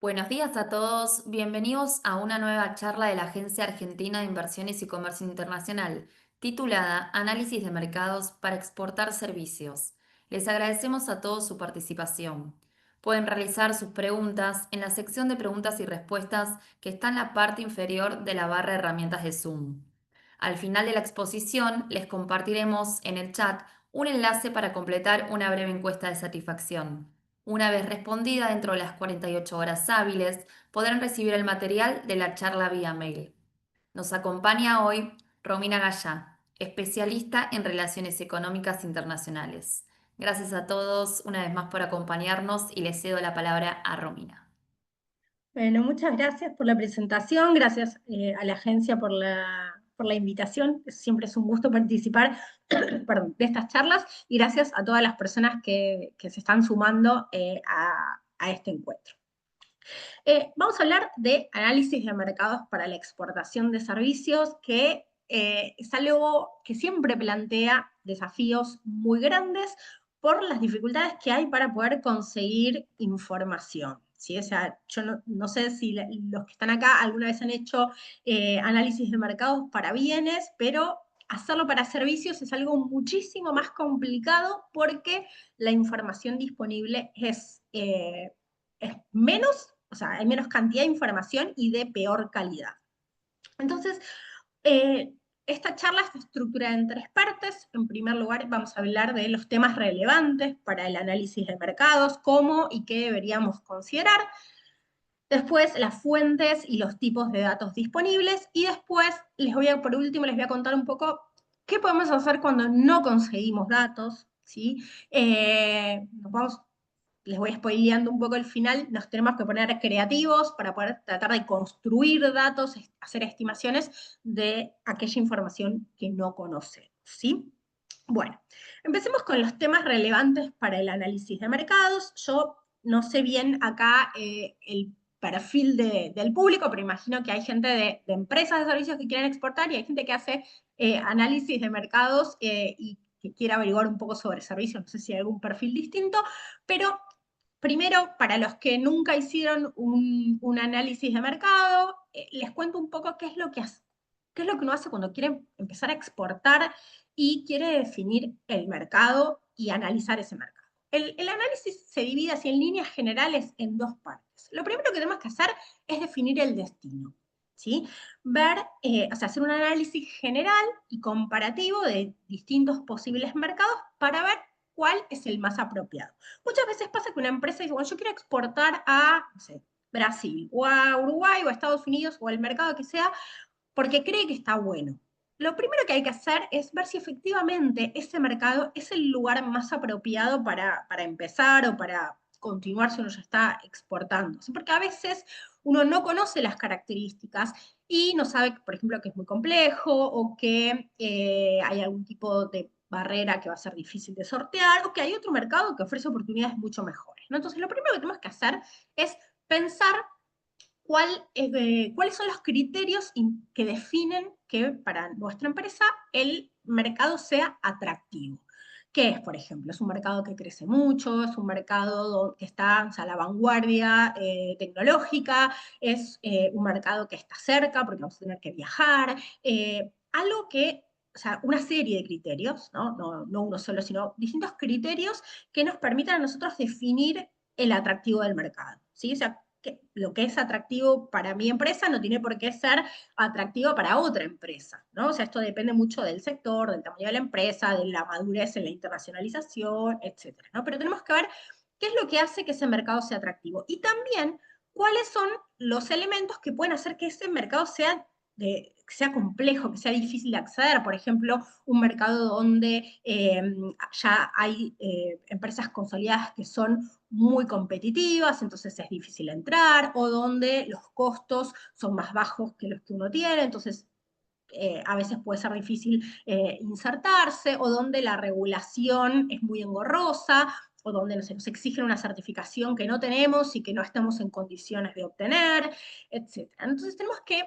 Buenos días a todos, bienvenidos a una nueva charla de la Agencia Argentina de Inversiones y Comercio Internacional, titulada Análisis de Mercados para Exportar Servicios. Les agradecemos a todos su participación. Pueden realizar sus preguntas en la sección de preguntas y respuestas que está en la parte inferior de la barra de herramientas de Zoom. Al final de la exposición les compartiremos en el chat un enlace para completar una breve encuesta de satisfacción. Una vez respondida dentro de las 48 horas hábiles, podrán recibir el material de la charla vía mail. Nos acompaña hoy Romina Gallá, especialista en relaciones económicas internacionales. Gracias a todos una vez más por acompañarnos y le cedo la palabra a Romina. Bueno, muchas gracias por la presentación, gracias a la agencia por la invitación. Siempre es un gusto participar perdón, de estas charlas y gracias a todas las personas que se están sumando a este encuentro. Vamos a hablar de análisis de mercados para la exportación de servicios, que es algo que siempre plantea desafíos muy grandes por las dificultades que hay para poder conseguir información. ¿Sí? O sea, yo no sé si los que están acá alguna vez han hecho análisis de mercados para bienes, pero hacerlo para servicios es algo muchísimo más complicado porque la información disponible es menos, o sea, hay menos cantidad de información y de peor calidad. Entonces, eh, esta charla está estructurada en tres partes. En primer lugar, vamos a hablar de los temas relevantes para el análisis de mercados, cómo y qué deberíamos considerar. Después, las fuentes y los tipos de datos disponibles. Y después, por último, les voy a contar un poco qué podemos hacer cuando no conseguimos datos. ¿Sí? Nos vamos Les voy spoileando un poco el final, nos tenemos que poner creativos para poder tratar de construir datos, hacer estimaciones de aquella información que no conocemos, ¿sí? Bueno, empecemos con los temas relevantes para el análisis de mercados. Yo no sé bien acá el perfil del público, pero imagino que hay gente de empresas de servicios que quieren exportar y hay gente que hace análisis de mercados y que quiere averiguar un poco sobre servicios. No sé si hay algún perfil distinto, pero primero, para los que nunca hicieron un análisis de mercado, les cuento un poco qué es lo que uno hace cuando quiere empezar a exportar y quiere definir el mercado y analizar ese mercado. El análisis se divide así en líneas generales en dos partes. Lo primero que tenemos que hacer es definir el destino. ¿Sí? O sea, hacer un análisis general y comparativo de distintos posibles mercados para ver cuál es el más apropiado. Muchas veces pasa que una empresa dice, bueno, yo quiero exportar a, no sé, Brasil, o a Uruguay, o a Estados Unidos, o al mercado que sea, porque cree que está bueno. Lo primero que hay que hacer es ver si efectivamente ese mercado es el lugar más apropiado para empezar o para continuar si uno ya está exportando. ¿Sí? Porque a veces uno no conoce las características y no sabe, por ejemplo, que es muy complejo o que hay algún tipo de barrera que va a ser difícil de sortear o que hay otro mercado que ofrece oportunidades mucho mejores, ¿no? Entonces, lo primero que tenemos que hacer es pensar cuáles son los criterios que definen que para nuestra empresa el mercado sea atractivo. ¿Qué es, por ejemplo? Es un mercado que crece mucho, es un mercado que está, o sea, a la vanguardia tecnológica, es un mercado que está cerca porque vamos a tener que viajar, algo que, o sea, una serie de criterios, ¿no? No uno solo, sino distintos criterios que nos permitan a nosotros definir el atractivo del mercado. ¿Sí? O sea, lo que es atractivo para mi empresa no tiene por qué ser atractivo para otra empresa, ¿no? O sea, esto depende mucho del sector, del tamaño de la empresa, de la madurez en la internacionalización, etcétera, ¿no? Pero tenemos que ver qué es lo que hace que ese mercado sea atractivo y también cuáles son los elementos que pueden hacer que ese mercado que sea complejo, que sea difícil de acceder. Por ejemplo, un mercado donde ya hay empresas consolidadas que son muy competitivas, entonces es difícil entrar, o donde los costos son más bajos que los que uno tiene, entonces a veces puede ser difícil insertarse, o donde la regulación es muy engorrosa, o donde nos exigen una certificación que no tenemos y que no estamos en condiciones de obtener, etc. Entonces tenemos que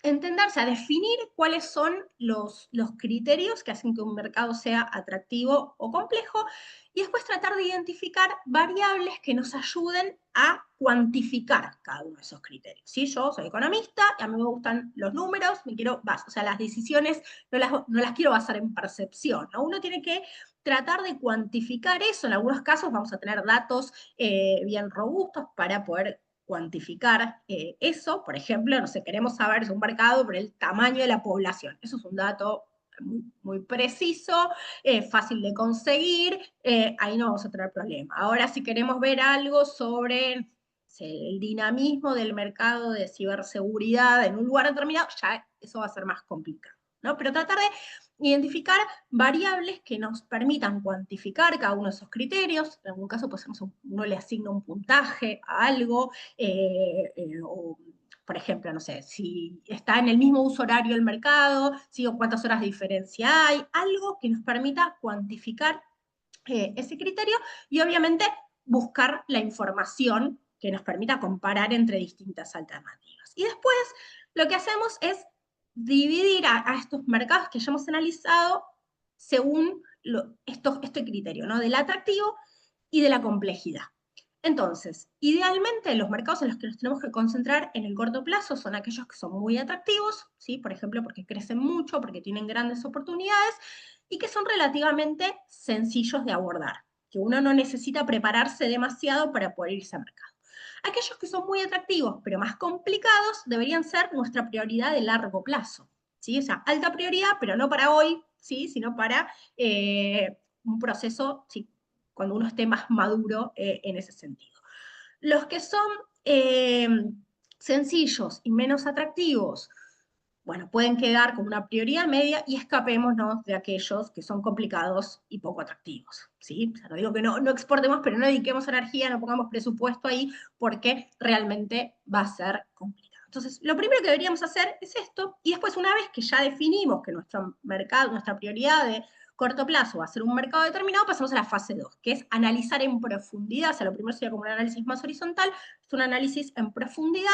entender, o sea, definir cuáles son los criterios que hacen que un mercado sea atractivo o complejo, y después tratar de identificar variables que nos ayuden a cuantificar cada uno de esos criterios. ¿Sí? Yo soy economista, y a mí me gustan los números, o sea, las decisiones no las quiero basar en percepción, ¿no? Uno tiene que tratar de cuantificar eso. En algunos casos vamos a tener datos bien robustos para poder cuantificar eso. Por ejemplo, no sé, queremos saber si un mercado por el tamaño de la población. Eso es un dato muy preciso, fácil de conseguir, ahí no vamos a tener problema. Ahora, si queremos ver algo sobre, no sé, el dinamismo del mercado de ciberseguridad en un lugar determinado, ya eso va a ser más complicado, ¿no? Pero tratar de identificar variables que nos permitan cuantificar cada uno de esos criterios. En algún caso, pues uno le asigna un puntaje a algo, o por ejemplo, no sé, si está en el mismo uso horario el mercado, ¿sí? O cuántas horas de diferencia hay, algo que nos permita cuantificar ese criterio, y obviamente buscar la información que nos permita comparar entre distintas alternativas. Y después lo que hacemos es dividir a estos mercados que ya hemos analizado según este criterio, ¿no? Del atractivo y de la complejidad. Entonces, idealmente los mercados en los que nos tenemos que concentrar en el corto plazo son aquellos que son muy atractivos, ¿sí? Por ejemplo, porque crecen mucho, porque tienen grandes oportunidades y que son relativamente sencillos de abordar, que uno no necesita prepararse demasiado para poder irse al mercado. Aquellos que son muy atractivos, pero más complicados, deberían ser nuestra prioridad de largo plazo, ¿sí? O sea, alta prioridad, pero no para hoy, ¿sí? Sino para un proceso, ¿sí? Cuando uno esté más maduro en ese sentido. Los que son eh, sencillos y menos atractivos, bueno, pueden quedar como una prioridad media, y escapémonos de aquellos que son complicados y poco atractivos, ¿sí? O sea, no digo que no exportemos, pero no dediquemos energía, no pongamos presupuesto ahí, porque realmente va a ser complicado. Entonces, lo primero que deberíamos hacer es esto, y después, una vez que ya definimos que nuestro mercado, nuestra prioridad de corto plazo va a ser un mercado determinado, pasamos a la fase 2, que es analizar en profundidad. O sea, lo primero sería como un análisis más horizontal, es un análisis en profundidad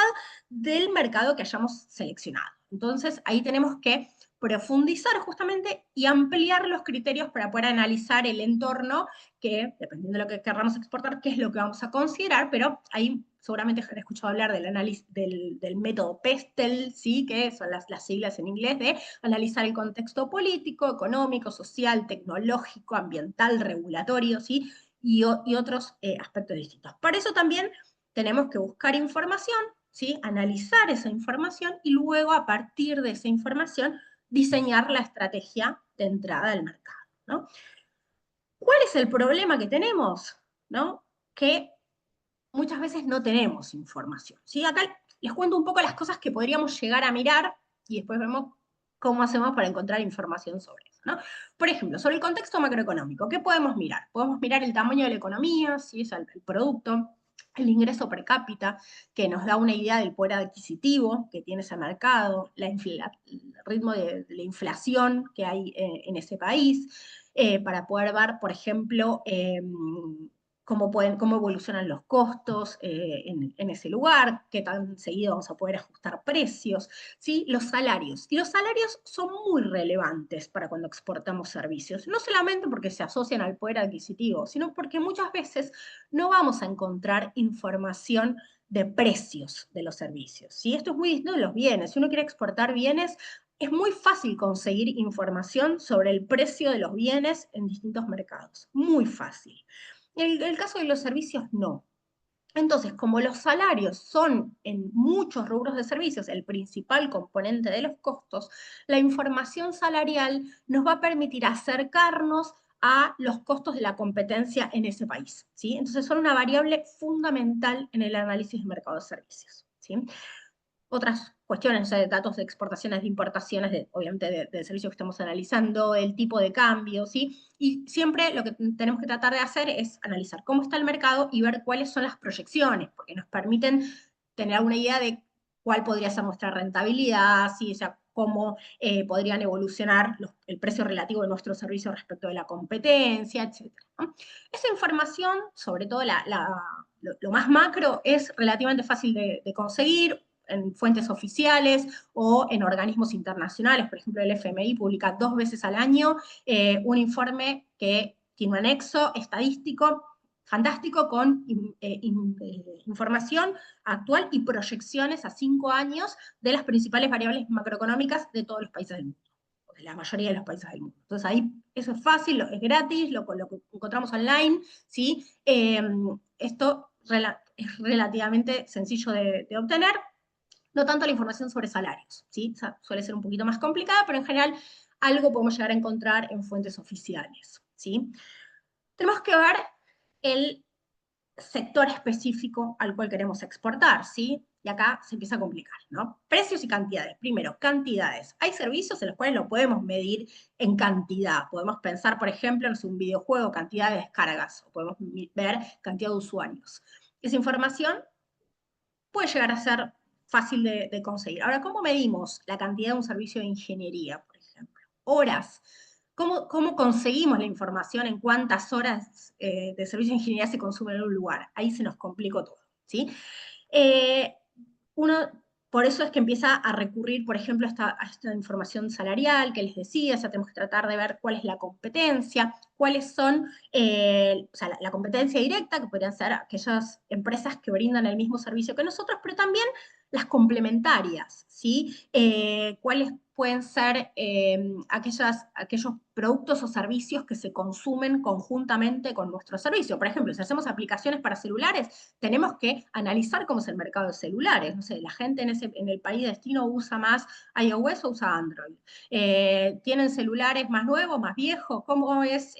del mercado que hayamos seleccionado. Entonces, ahí tenemos que profundizar justamente y ampliar los criterios para poder analizar el entorno, que dependiendo de lo que queramos exportar, qué es lo que vamos a considerar, pero ahí seguramente han escuchado hablar del análisis del método PESTEL, ¿sí? Que son las siglas en inglés de analizar el contexto político, económico, social, tecnológico, ambiental, regulatorio, ¿sí? Y otros aspectos distintos. Para eso también tenemos que buscar información, ¿sí? Analizar esa información y luego, a partir de esa información, diseñar la estrategia de entrada al mercado, ¿no? ¿Cuál es el problema que tenemos? ¿No? Que muchas veces no tenemos información, ¿sí? Acá les cuento un poco las cosas que podríamos llegar a mirar y después vemos cómo hacemos para encontrar información sobre eso, ¿no? Por ejemplo, sobre el contexto macroeconómico, ¿qué podemos mirar? Podemos mirar el tamaño de la economía, ¿sí? O sea, el producto, el ingreso per cápita, que nos da una idea del poder adquisitivo que tiene ese mercado, el ritmo de la inflación que hay en ese país, para poder ver, por ejemplo, cómo evolucionan los costos en ese lugar, qué tan seguido vamos a poder ajustar precios, ¿sí? Los salarios. Y los salarios son muy relevantes para cuando exportamos servicios, no solamente porque se asocian al poder adquisitivo, sino porque muchas veces no vamos a encontrar información de precios de los servicios, ¿sí? Esto es muy distinto de los bienes. Si uno quiere exportar bienes, es muy fácil conseguir información sobre el precio de los bienes en distintos mercados. Muy fácil. En el caso de los servicios, no. Entonces, como los salarios son en muchos rubros de servicios el principal componente de los costos, la información salarial nos va a permitir acercarnos a los costos de la competencia en ese país, ¿sí? Entonces, son una variable fundamental en el análisis de mercado de servicios, ¿sí? Otras cuestiones, o sea, de datos de exportaciones, de importaciones, obviamente del servicio que estamos analizando, el tipo de cambio, ¿sí? Y siempre lo que tenemos que tratar de hacer es analizar cómo está el mercado y ver cuáles son las proyecciones, porque nos permiten tener una idea de cuál podría ser nuestra rentabilidad, ¿sí? O sea, cómo podrían evolucionar el precio relativo de nuestro servicio respecto de la competencia, etcétera, ¿no? Esa información, sobre todo lo más macro, es relativamente fácil de conseguir. en fuentes oficiales o en organismos internacionales. Por ejemplo, el FMI publica 2 veces al año un informe que tiene un anexo estadístico fantástico con información actual y proyecciones a 5 años de las principales variables macroeconómicas de todos los países del mundo, o de la mayoría de los países del mundo. Entonces ahí eso es fácil, es gratis, lo encontramos online, ¿sí? Esto es relativamente sencillo de obtener, no tanto la información sobre salarios, ¿sí? O sea, suele ser un poquito más complicada, pero en general algo podemos llegar a encontrar en fuentes oficiales, ¿sí? Tenemos que ver el sector específico al cual queremos exportar, ¿sí? Y acá se empieza a complicar, ¿no? Precios y cantidades. Primero, cantidades. Hay servicios en los cuales lo podemos medir en cantidad. Podemos pensar, por ejemplo, en un videojuego, cantidad de descargas, o podemos ver cantidad de usuarios. Esa información puede llegar a ser fácil de conseguir. Ahora, ¿cómo medimos la cantidad de un servicio de ingeniería, por ejemplo? Horas. ¿Cómo conseguimos la información en cuántas horas de servicio de ingeniería se consume en un lugar? Ahí se nos complicó todo, ¿sí? Eh, uno, por eso es que empieza a recurrir, por ejemplo, a esta información salarial que les decía, o sea, tenemos que tratar de ver cuál es la competencia, cuáles son, o sea, la competencia directa, que podrían ser aquellas empresas que brindan el mismo servicio que nosotros, pero también las complementarias, ¿sí? ¿Cuáles pueden ser aquellos productos o servicios que se consumen conjuntamente con nuestro servicio? Por ejemplo, si hacemos aplicaciones para celulares, tenemos que analizar cómo es el mercado de celulares. No sé, la gente en el país de destino usa más iOS o usa Android. ¿Tienen celulares más nuevos, más viejos? ¿Cómo es?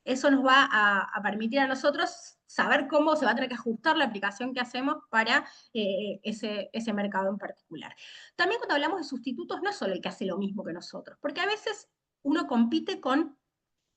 Eso nos va a permitir a nosotros saber cómo se va a tener que ajustar la aplicación que hacemos para ese mercado en particular. También cuando hablamos de sustitutos, no es solo el que hace lo mismo que nosotros, porque a veces uno compite con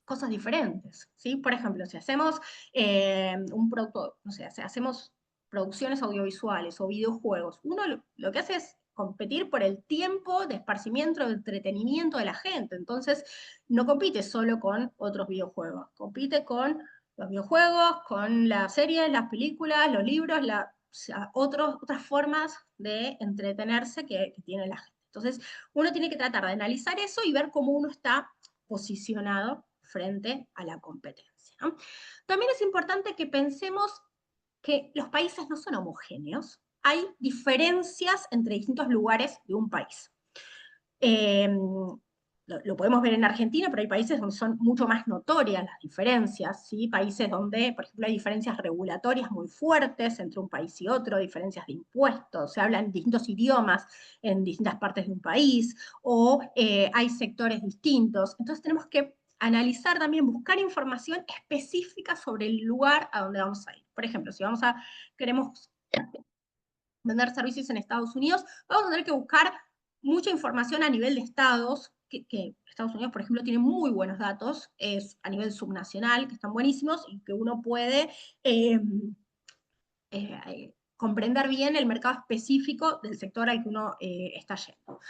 cosas diferentes, ¿sí? Por ejemplo, si hacemos un producto, no sé, si hacemos producciones audiovisuales o videojuegos, uno lo que hace es competir por el tiempo de esparcimiento, de entretenimiento de la gente. Entonces, no compite solo con otros videojuegos, compite con los videojuegos, con las series, las películas, los libros, o sea, otras formas de entretenerse que tiene la gente. Entonces, uno tiene que tratar de analizar eso y ver cómo uno está posicionado frente a la competencia, ¿no? También es importante que pensemos que los países no son homogéneos, hay diferencias entre distintos lugares de un país. Lo podemos ver en Argentina, pero hay países donde son mucho más notorias las diferencias, ¿sí? Países donde, por ejemplo, hay diferencias regulatorias muy fuertes entre un país y otro, diferencias de impuestos, se hablan distintos idiomas en distintas partes de un país, o hay sectores distintos. Entonces tenemos que analizar también, buscar información específica sobre el lugar a donde vamos a ir. Por ejemplo, si queremos vender servicios en Estados Unidos, vamos a tener que buscar mucha información a nivel de estados, que Estados Unidos, por ejemplo, tiene muy buenos datos, es a nivel subnacional, que están buenísimos y que uno puede comprender bien el mercado específico del sector al que uno está yendo.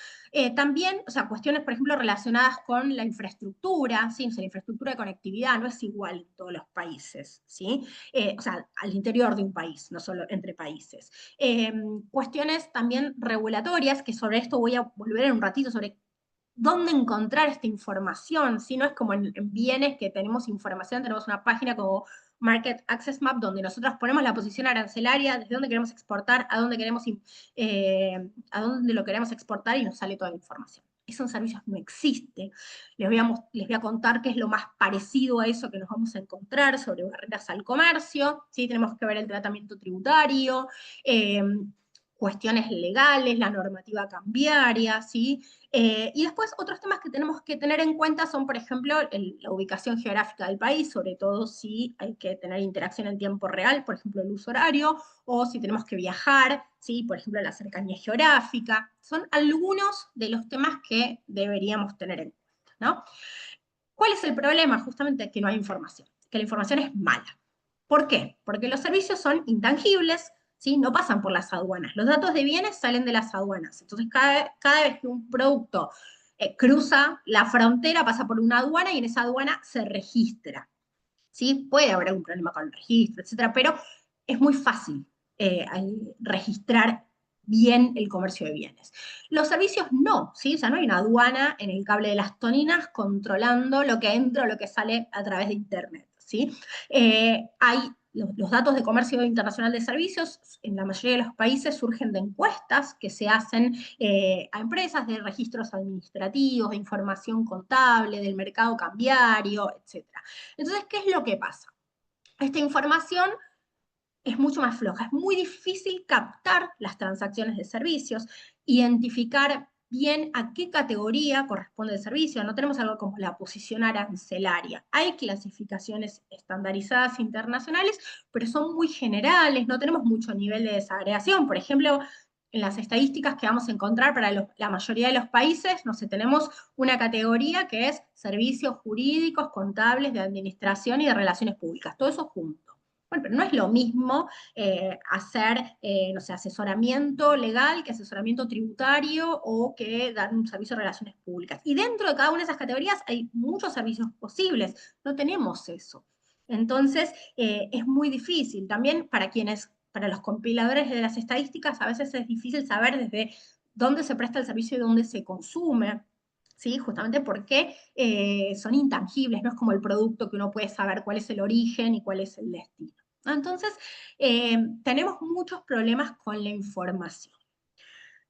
También, o sea, cuestiones, por ejemplo, relacionadas con la infraestructura, ¿sí? O sea, la infraestructura de conectividad no es igual en todos los países, ¿sí? O sea, al interior de un país, no solo entre países. Cuestiones también regulatorias, que sobre esto voy a volver en un ratito, sobre dónde encontrar esta información, si no es como en bienes que tenemos información, tenemos una página como Market Access Map, donde nosotros ponemos la posición arancelaria, desde dónde queremos exportar, a dónde lo queremos exportar y nos sale toda la información. Eso en servicios no existe. Les voy a contar qué es lo más parecido a eso que nos vamos a encontrar sobre barreras al comercio. ¿Sí? Tenemos que ver el tratamiento tributario, cuestiones legales, la normativa cambiaria, ¿sí? Y después otros temas que tenemos que tener en cuenta son, por ejemplo, la ubicación geográfica del país, sobre todo si hay que tener interacción en tiempo real, por ejemplo, el uso horario, o si tenemos que viajar, ¿sí? Por ejemplo, la cercanía geográfica. Son algunos de los temas que deberíamos tener en cuenta, ¿no? ¿Cuál es el problema? Justamente que no hay información, que la información es mala. ¿Por qué? Porque los servicios son intangibles, ¿sí? No pasan por las aduanas. Los datos de bienes salen de las aduanas. Entonces, cada vez que un producto cruza la frontera, pasa por una aduana y en esa aduana se registra. ¿Sí? Puede haber algún problema con el registro, etcétera, pero es muy fácil registrar bien el comercio de bienes. Los servicios no, ¿sí? O sea, no hay una aduana en el cable de las toninas controlando lo que entra o lo que sale a través de Internet, ¿sí? Hay los datos de comercio internacional de servicios, en la mayoría de los países surgen de encuestas que se hacen a empresas, de registros administrativos, de información contable, del mercado cambiario, etc. Entonces, ¿qué es lo que pasa? Esta información es mucho más floja. Es muy difícil captar las transacciones de servicios, identificar bien a qué categoría corresponde el servicio. No tenemos algo como la posición arancelaria. Hay clasificaciones estandarizadas internacionales, pero son muy generales, no tenemos mucho nivel de desagregación. Por ejemplo, en las estadísticas que vamos a encontrar para la mayoría de los países, no sé, tenemos una categoría que es servicios jurídicos, contables, de administración y de relaciones públicas. Todo eso junto. Bueno, pero no es lo mismo hacer, no sé, asesoramiento legal que asesoramiento tributario o que dar un servicio de relaciones públicas. Y dentro de cada una de esas categorías hay muchos servicios posibles. No tenemos eso. Entonces, es muy difícil. También para los compiladores de las estadísticas, a veces es difícil saber desde dónde se presta el servicio y dónde se consume. ¿Sí? Justamente porque son intangibles, no es como el producto que uno puede saber cuál es el origen y cuál es el destino. Entonces, tenemos muchos problemas con la información.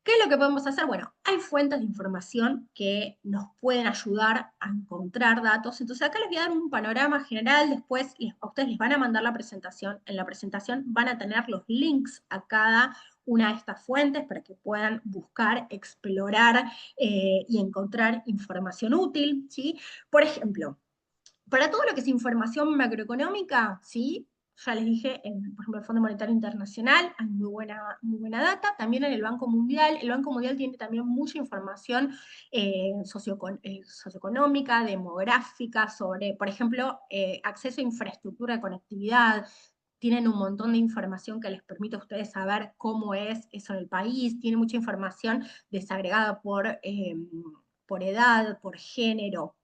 ¿Qué es lo que podemos hacer? Bueno, hay fuentes de información que nos pueden ayudar a encontrar datos. Entonces acá les voy a dar un panorama general, después a ustedes les van a mandar la presentación. En la presentación van a tener los links a cada una de estas fuentes para que puedan buscar, explorar y encontrar información útil, ¿sí? Por ejemplo, para todo lo que es información macroeconómica, ¿sí? Ya les dije, por ejemplo, el Fondo Monetario Internacional hay muy buena data, también en el Banco Mundial tiene también mucha información socioeconómica, demográfica, sobre, por ejemplo, acceso a infraestructura de conectividad, tienen un montón de información que les permite a ustedes saber cómo es eso en el país, tiene mucha información desagregada por edad, por género,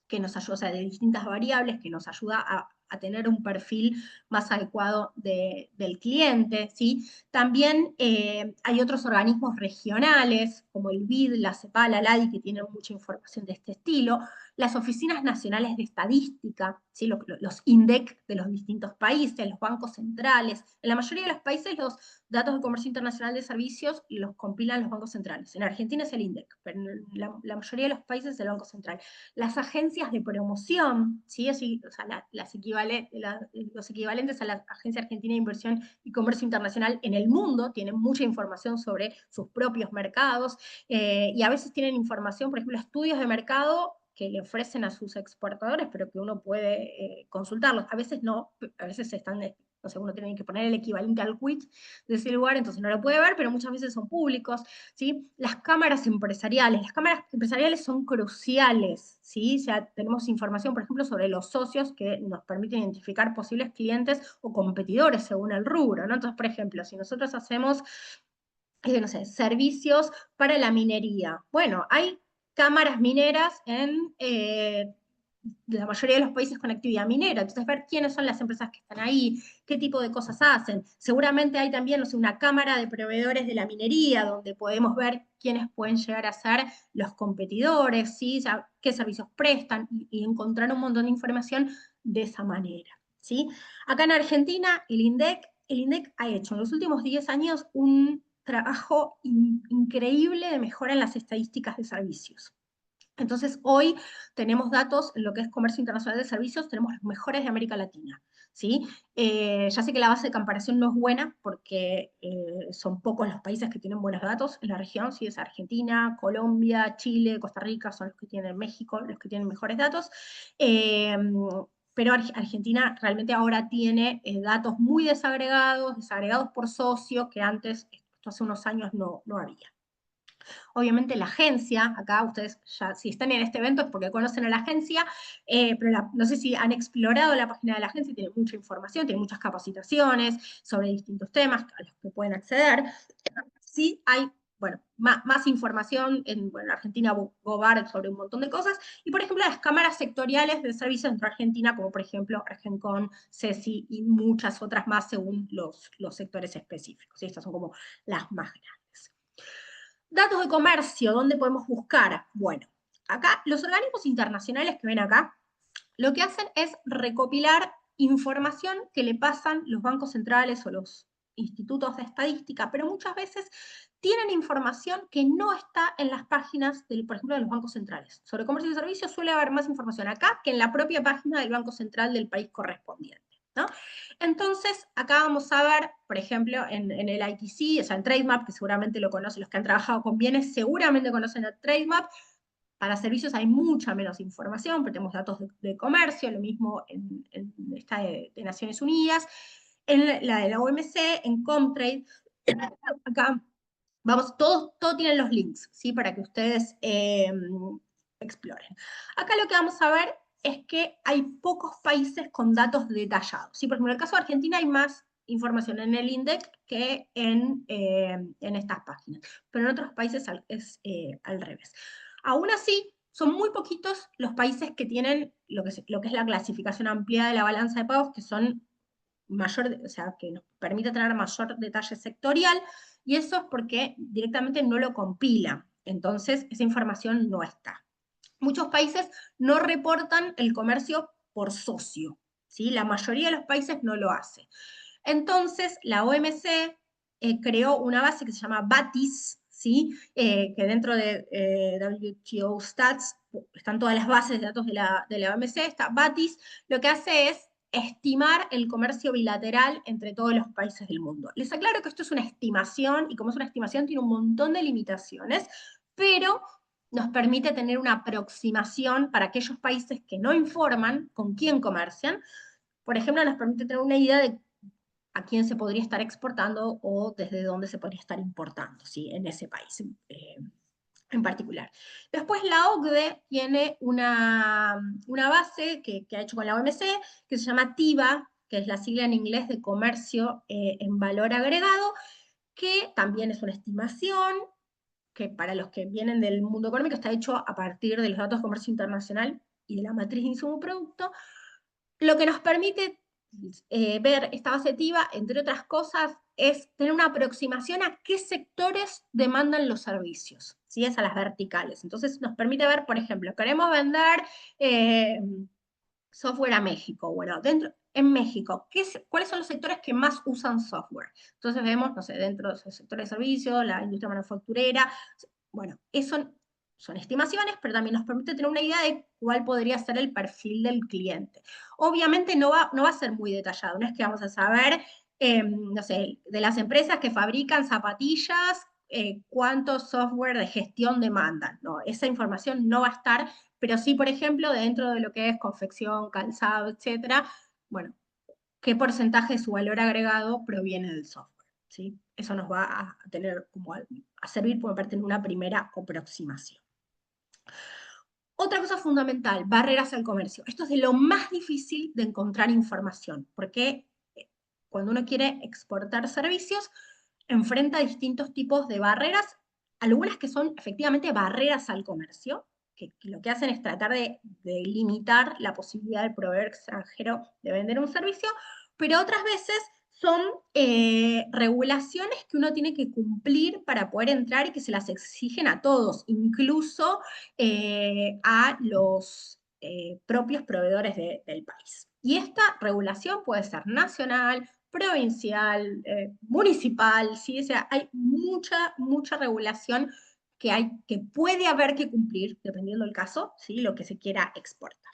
que nos ayuda, o sea, de distintas variables, que nos ayuda a tener un perfil más adecuado del cliente, ¿sí? También hay otros organismos regionales, como el BID, la CEPAL, la ALADI, que tienen mucha información de este estilo, las oficinas nacionales de estadística, ¿sí? Los INDEC de los distintos países, los bancos centrales. En la mayoría de los países los datos de comercio internacional de servicios los compilan los bancos centrales. En Argentina es el INDEC, pero en la mayoría de los países es el Banco Central. Las agencias de promoción, ¿sí? Así, o sea, los equivalentes a la Agencia Argentina de Inversión y Comercio Internacional en el mundo, tienen mucha información sobre sus propios mercados, y a veces tienen información, por ejemplo, estudios de mercado que le ofrecen a sus exportadores, pero que uno puede consultarlos. A veces no, a veces están, no sé, uno tiene que poner el equivalente al quit de ese lugar, entonces no lo puede ver, pero muchas veces son públicos, ¿sí? Las cámaras empresariales son cruciales, ¿sí? O sea, tenemos información, por ejemplo, sobre los socios que nos permiten identificar posibles clientes o competidores según el rubro, ¿no? Entonces, por ejemplo, si nosotros hacemos no sé, servicios para la minería. Bueno, hay cámaras mineras en la mayoría de los países con actividad minera, entonces ver quiénes son las empresas que están ahí, qué tipo de cosas hacen. Seguramente hay también, no sé, una cámara de proveedores de la minería, donde podemos ver quiénes pueden llegar a ser los competidores, ¿sí? O sea, qué servicios prestan, y encontrar un montón de información de esa manera, ¿sí? Acá en Argentina, el INDEC ha hecho en los últimos 10 años un trabajo increíble de mejora en las estadísticas de servicios. Entonces, hoy tenemos datos en lo que es comercio internacional de servicios, tenemos los mejores de América Latina, ¿sí? Ya sé que la base de comparación no es buena, porque son pocos los países que tienen buenos datos en la región, ¿sí? Es Argentina, Colombia, Chile, Costa Rica, son los que tienen México, los que tienen mejores datos. Eh, pero Argentina realmente ahora tiene datos muy desagregados por socio, que antes, esto hace unos años, no había. Obviamente la agencia, acá ustedes ya si están en este evento es porque conocen a la agencia, pero no sé si han explorado la página de la agencia, tiene mucha información, tiene muchas capacitaciones sobre distintos temas a los que pueden acceder. Sí hay, bueno, más información en Argentina Gobar sobre un montón de cosas, y por ejemplo las cámaras sectoriales de servicios dentro de Argentina, como por ejemplo Argencon, CESI y muchas otras más según los sectores específicos, y estas son como las más grandes. Datos de comercio, ¿dónde podemos buscar? Bueno, acá los organismos internacionales que ven acá, lo que hacen es recopilar información que le pasan los bancos centrales o los institutos de estadística, pero muchas veces tienen información que no está en las páginas, por ejemplo, de los bancos centrales. Sobre comercio y servicios suele haber más información acá que en la propia página del Banco Central del país correspondiente, ¿no? Entonces, acá vamos a ver, por ejemplo, en el ITC, o sea, en Trademap, que seguramente lo conocen, los que han trabajado con bienes seguramente conocen el Trademap. Para servicios hay mucha menos información, pero tenemos datos de comercio, lo mismo en esta de Naciones Unidas, en la de la OMC, en Comtrade. Acá, vamos, todo tienen los links, ¿sí? Para que ustedes exploren. Acá lo que vamos a ver es que hay pocos países con datos detallados, ¿sí? Por ejemplo, en el caso de Argentina hay más información en el INDEC que en estas páginas, pero en otros países es al revés. Aún así, son muy poquitos los países que tienen lo que es la clasificación ampliada de la balanza de pagos, que son mayor, o sea, que nos permite tener mayor detalle sectorial, y eso es porque directamente no lo compila. Entonces, esa información no está. Muchos países no reportan el comercio por socio, ¿sí? La mayoría de los países no lo hace. Entonces, la OMC creó una base que se llama BATIS, ¿sí? Que dentro de WTO Stats están todas las bases de datos de la OMC. Esta BATIS lo que hace es estimar el comercio bilateral entre todos los países del mundo. Les aclaro que esto es una estimación, y como es una estimación tiene un montón de limitaciones, pero nos permite tener una aproximación para aquellos países que no informan con quién comercian. Por ejemplo, nos permite tener una idea de a quién se podría estar exportando o desde dónde se podría estar importando, ¿sí? En ese país en particular. Después la OCDE tiene una base que ha hecho con la OMC, que se llama TIVA, que es la sigla en inglés de Comercio en Valor Agregado, que también es una estimación, que para los que vienen del mundo económico está hecho a partir de los datos de comercio internacional y de la matriz de insumo producto, lo que nos permite ver esta base TIVA, entre otras cosas, es tener una aproximación a qué sectores demandan los servicios, ¿sí? Es a las verticales. Entonces nos permite ver, por ejemplo, queremos vender eh, software a México. Bueno, en México, ¿cuáles son los sectores que más usan software? Entonces vemos, no sé, dentro del sector de servicios, la industria manufacturera. Bueno, eso son estimaciones, pero también nos permite tener una idea de cuál podría ser el perfil del cliente. Obviamente no va a ser muy detallado, no es que vamos a saber, no sé, de las empresas que fabrican zapatillas, cuánto software de gestión demandan. No, esa información no va a estar, pero sí, por ejemplo, dentro de lo que es confección, calzado, etcétera, bueno, qué porcentaje de su valor agregado proviene del software, ¿sí? Eso nos va a tener como a servir como parte de una primera aproximación. Otra cosa fundamental, barreras al comercio. Esto es de lo más difícil de encontrar información, porque cuando uno quiere exportar servicios, enfrenta distintos tipos de barreras, algunas que son efectivamente barreras al comercio, que lo que hacen es tratar de limitar la posibilidad del proveedor extranjero de vender un servicio, pero otras veces son regulaciones que uno tiene que cumplir para poder entrar y que se las exigen a todos, incluso a los propios proveedores del país. Y esta regulación puede ser nacional, provincial, municipal, ¿sí? O sea, hay mucha regulación que puede haber que cumplir, dependiendo del caso, ¿sí? Lo que se quiera exportar.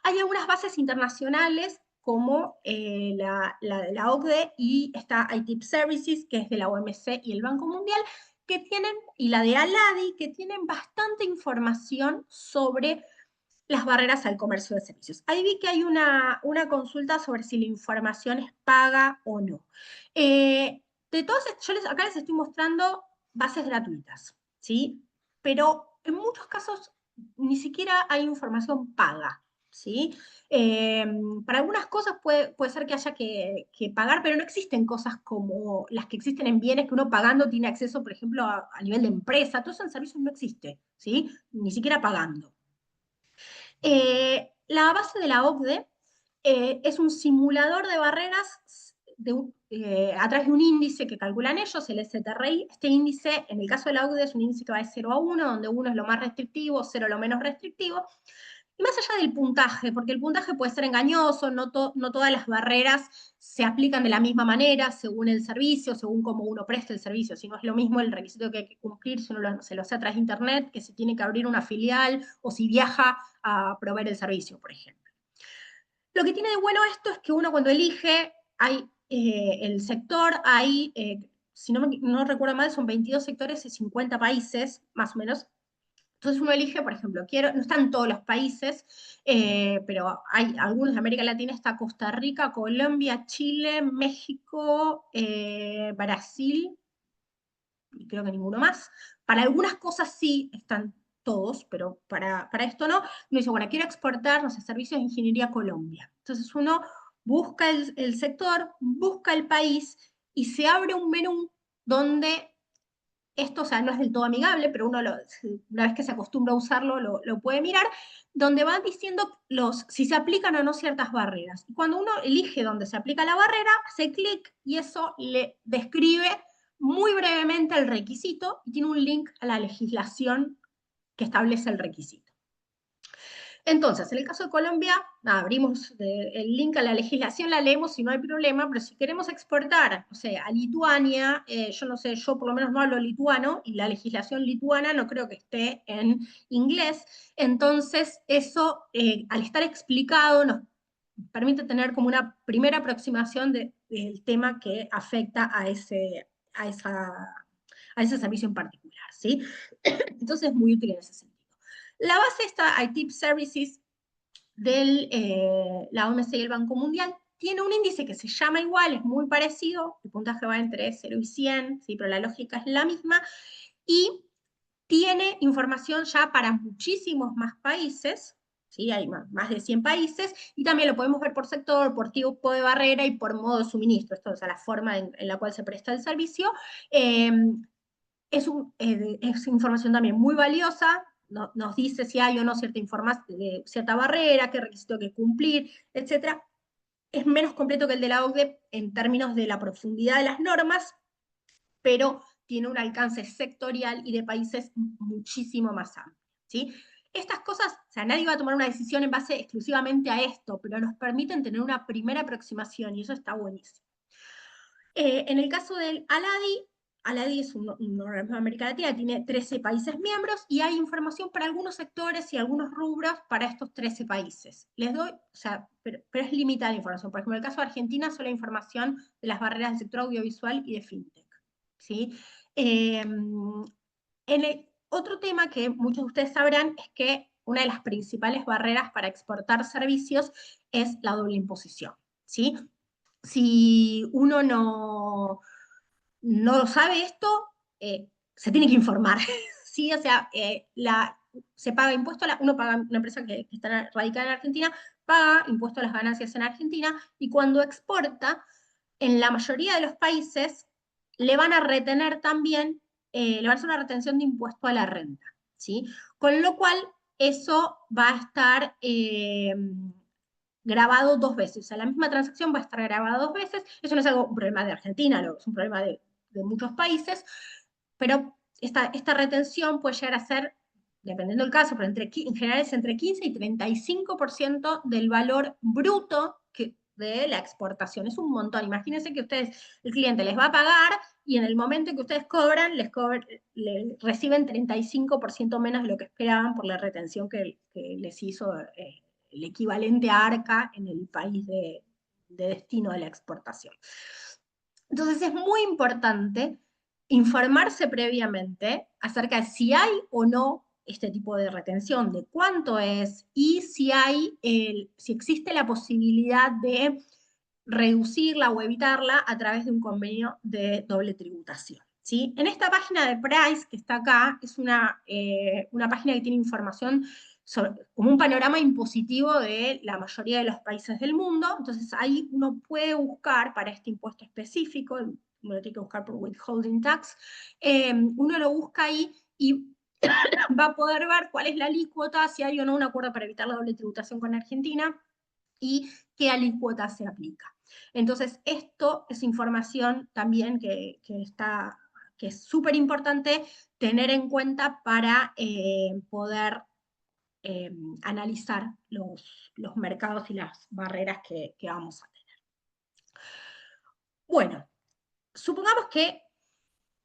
Hay algunas bases internacionales como la OCDE y está ITIP Services, que es de la OMC y el Banco Mundial, que tienen, y la de ALADI, que tienen bastante información sobre las barreras al comercio de servicios. Ahí vi que hay una consulta sobre si la información es paga o no. De todas, acá les estoy mostrando bases gratuitas, ¿sí? Pero en muchos casos ni siquiera hay información paga, ¿sí? Eh, para algunas cosas puede ser que haya que pagar, pero no existen cosas como las que existen en bienes que uno pagando tiene acceso, por ejemplo, a nivel de empresa. Todo eso en servicios no existe, ¿sí? Ni siquiera pagando. La base de la OCDE es un simulador de barreras a través de un índice que calculan ellos, el STRI. Este índice, en el caso de la OCDE, es un índice que va de 0 a 1, donde 1 es lo más restrictivo, 0 lo menos restrictivo. Y más allá del puntaje, porque el puntaje puede ser engañoso, no todas las barreras se aplican de la misma manera según el servicio, según cómo uno presta el servicio, si no es lo mismo el requisito que hay que cumplir si uno se lo hace a través de internet, que si tiene que abrir una filial o si viaja a proveer el servicio, por ejemplo. Lo que tiene de bueno esto es que uno cuando elige, hay el sector, hay, si no recuerdo mal, son 22 sectores y 50 países, más o menos. Entonces uno elige, por ejemplo, no están todos los países, pero hay algunos de América Latina, está Costa Rica, Colombia, Chile, México, Brasil, y creo que ninguno más. Para algunas cosas sí están todos, pero para esto no. Uno dice, bueno, quiero exportar, no sé, servicios de ingeniería a Colombia. Entonces uno busca el sector, busca el país y se abre un menú donde esto, o sea, no es del todo amigable, pero una vez que se acostumbra a usarlo, lo puede mirar, donde van diciendo si se aplican o no ciertas barreras. Y cuando uno elige dónde se aplica la barrera, hace clic y eso le describe muy brevemente el requisito y tiene un link a la legislación que establece el requisito. Entonces, en el caso de Colombia, nada, abrimos el link a la legislación, la leemos y no hay problema, pero si queremos exportar, no sé, a Lituania, yo no sé, yo por lo menos no hablo lituano, y la legislación lituana no creo que esté en inglés, entonces eso, al estar explicado, nos permite tener como una primera aproximación del tema que afecta a, esa, a ese servicio en particular, ¿sí? Entonces es muy útil en ese sentido. La base está ITIP Services de la OMC y el Banco Mundial. Tiene un índice que se llama igual, es muy parecido, el puntaje va entre 0 y 100, ¿sí? Pero la lógica es la misma, y tiene información ya para muchísimos más países, ¿sí? Hay más de 100 países, y también lo podemos ver por sector, por tipo de barrera y por modo de suministro, esto, o sea, la forma en la cual se presta el servicio. Eh, es información también muy valiosa, nos dice si hay o no cierta barrera, qué requisito hay que cumplir, etc. Es menos completo que el de la OCDE en términos de la profundidad de las normas, pero tiene un alcance sectorial y de países muchísimo más amplio, ¿sí? Estas cosas, o sea, nadie va a tomar una decisión en base exclusivamente a esto, pero nos permiten tener una primera aproximación y eso está buenísimo. En el caso del ALADI, ALADI es un organismo de América Latina, tiene 13 países miembros y hay información para algunos sectores y algunos rubros para estos 13 países. Les doy, o sea, pero es limitada la información. Por ejemplo, en el caso de Argentina, solo hay información de las barreras del sector audiovisual y de fintech, ¿sí? Otro tema que muchos de ustedes sabrán es que una de las principales barreras para exportar servicios es la doble imposición, ¿sí? Si uno no sabe esto, se tiene que informar, ¿sí? O sea, se paga impuesto, uno paga, una empresa que está radicada en Argentina, paga impuesto a las ganancias en Argentina, y cuando exporta, en la mayoría de los países, le van a retener también, le van a hacer una retención de impuesto a la renta, ¿sí? Con lo cual, eso va a estar grabado dos veces. O sea, la misma transacción va a estar grabada dos veces. Eso no es un problema de Argentina, es un problema de muchos países, pero esta retención puede llegar a ser, dependiendo del caso, pero en general es entre 15 y 35% del valor bruto de la exportación. Es un montón. Imagínense que el cliente les va a pagar y en el momento en que ustedes cobran, reciben 35% menos de lo que esperaban por la retención que les hizo el equivalente a ARCA en el país de destino de la exportación. Entonces es muy importante informarse previamente acerca de si hay o no este tipo de retención, de cuánto es y si existe la posibilidad de reducirla o evitarla a través de un convenio de doble tributación, ¿sí? En esta página de Price, que está acá, es una página que tiene información como un panorama impositivo de la mayoría de los países del mundo. Entonces ahí uno puede buscar para este impuesto específico, uno lo tiene que buscar por withholding tax, uno lo busca ahí y va a poder ver cuál es la alícuota, si hay o no un acuerdo para evitar la doble tributación con Argentina. y qué alícuota se aplica. Entonces, esto es información también que es súper importante tener en cuenta para poder eh, analizar los mercados y las barreras que vamos a tener. Bueno, supongamos que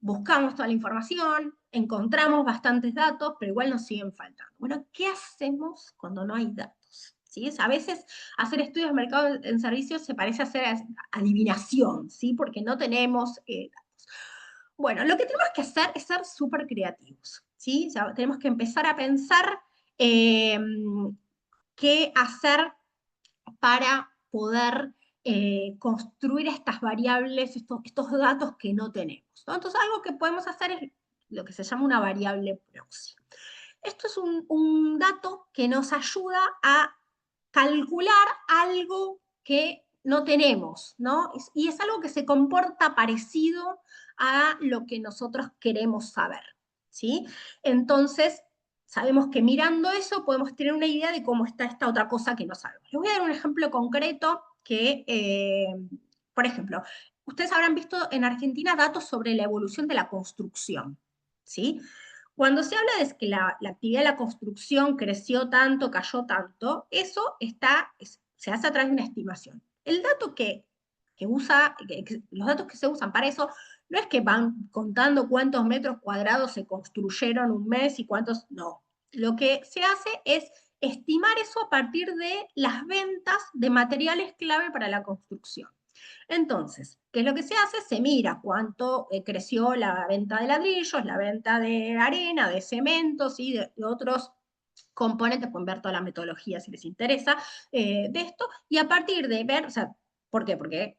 buscamos toda la información, encontramos bastantes datos, pero igual nos siguen faltando. Bueno, ¿qué hacemos cuando no hay datos? ¿Sí? A veces hacer estudios de mercado en servicios se parece hacer adivinación, ¿sí? Porque no tenemos datos. Bueno, lo que tenemos que hacer es ser súper creativos, ¿sí? O sea, tenemos que empezar a pensar eh, qué hacer para poder construir estas variables, estos datos que no tenemos, ¿no? Entonces, algo que podemos hacer es lo que se llama una variable proxy. Esto es un dato que nos ayuda a calcular algo que no tenemos, ¿no? Y es algo que se comporta parecido a lo que nosotros queremos saber, ¿sí? Entonces, sabemos que mirando eso podemos tener una idea de cómo está esta otra cosa que no sabemos. Les voy a dar un ejemplo concreto que, por ejemplo, ustedes habrán visto en Argentina datos sobre la evolución de la construcción, ¿sí? Cuando se habla de que la actividad de la construcción creció tanto, cayó tanto, eso se hace a través de una estimación. El dato los datos que se usan para eso no es que van contando cuántos metros cuadrados se construyeron un mes y cuántos, no. Lo que se hace es estimar eso a partir de las ventas de materiales clave para la construcción. Entonces, ¿qué es lo que se hace? Se mira cuánto creció la venta de ladrillos, la venta de arena, de cementos y de otros componentes, pueden ver toda la metodología si les interesa de esto, y a partir de ver, o sea, ¿por qué? Porque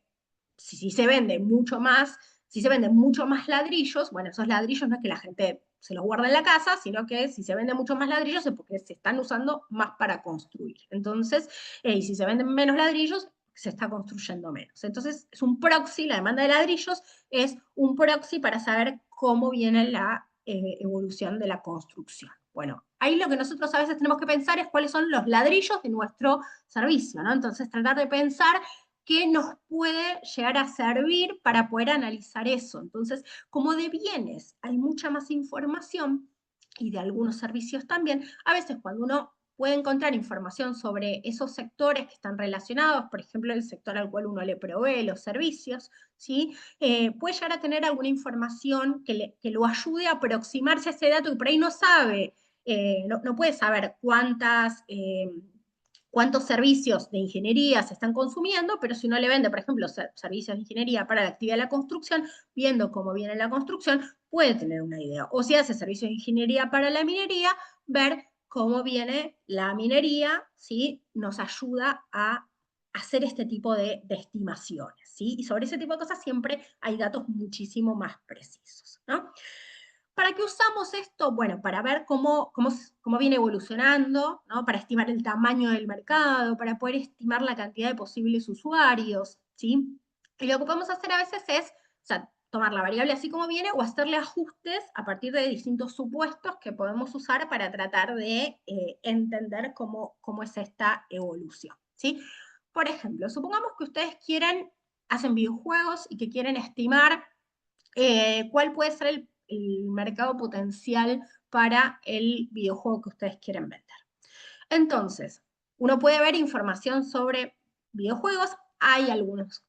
si se vende mucho más, si se venden mucho más ladrillos, bueno, esos ladrillos no es que la gente se los guarda en la casa, sino que si se venden mucho más ladrillos es porque se están usando más para construir. Entonces, y si se venden menos ladrillos, se está construyendo menos. Entonces, es un proxy, la demanda de ladrillos es un proxy para saber cómo viene la evolución de la construcción. Bueno, ahí lo que nosotros a veces tenemos que pensar es cuáles son los ladrillos de nuestro servicio, ¿no? Entonces, tratar de pensar qué nos puede llegar a servir para poder analizar eso. Entonces, como de bienes hay mucha más información y de algunos servicios también, a veces cuando uno puede encontrar información sobre esos sectores que están relacionados, por ejemplo, el sector al cual uno le provee los servicios, ¿sí? Puede llegar a tener alguna información que lo ayude a aproximarse a ese dato que por ahí no sabe, no puede saber cuántos servicios de ingeniería se están consumiendo, pero si uno le vende, por ejemplo, servicios de ingeniería para la actividad de la construcción, viendo cómo viene la construcción, puede tener una idea. O si hace servicios de ingeniería para la minería, ver cómo viene la minería, ¿sí? Nos ayuda a hacer este tipo de estimaciones, ¿sí? Y sobre ese tipo de cosas siempre hay datos muchísimo más precisos, ¿no? ¿Para qué usamos esto? Bueno, para ver cómo viene evolucionando, ¿no? Para estimar el tamaño del mercado, para poder estimar la cantidad de posibles usuarios, ¿sí? Y lo que podemos hacer a veces es, o sea, tomar la variable así como viene o hacerle ajustes a partir de distintos supuestos que podemos usar para tratar de entender cómo es esta evolución, ¿sí? Por ejemplo, supongamos que ustedes hacen videojuegos y que quieren estimar cuál puede ser el mercado potencial para el videojuego que ustedes quieren vender. Entonces, uno puede ver información sobre videojuegos, hay algunas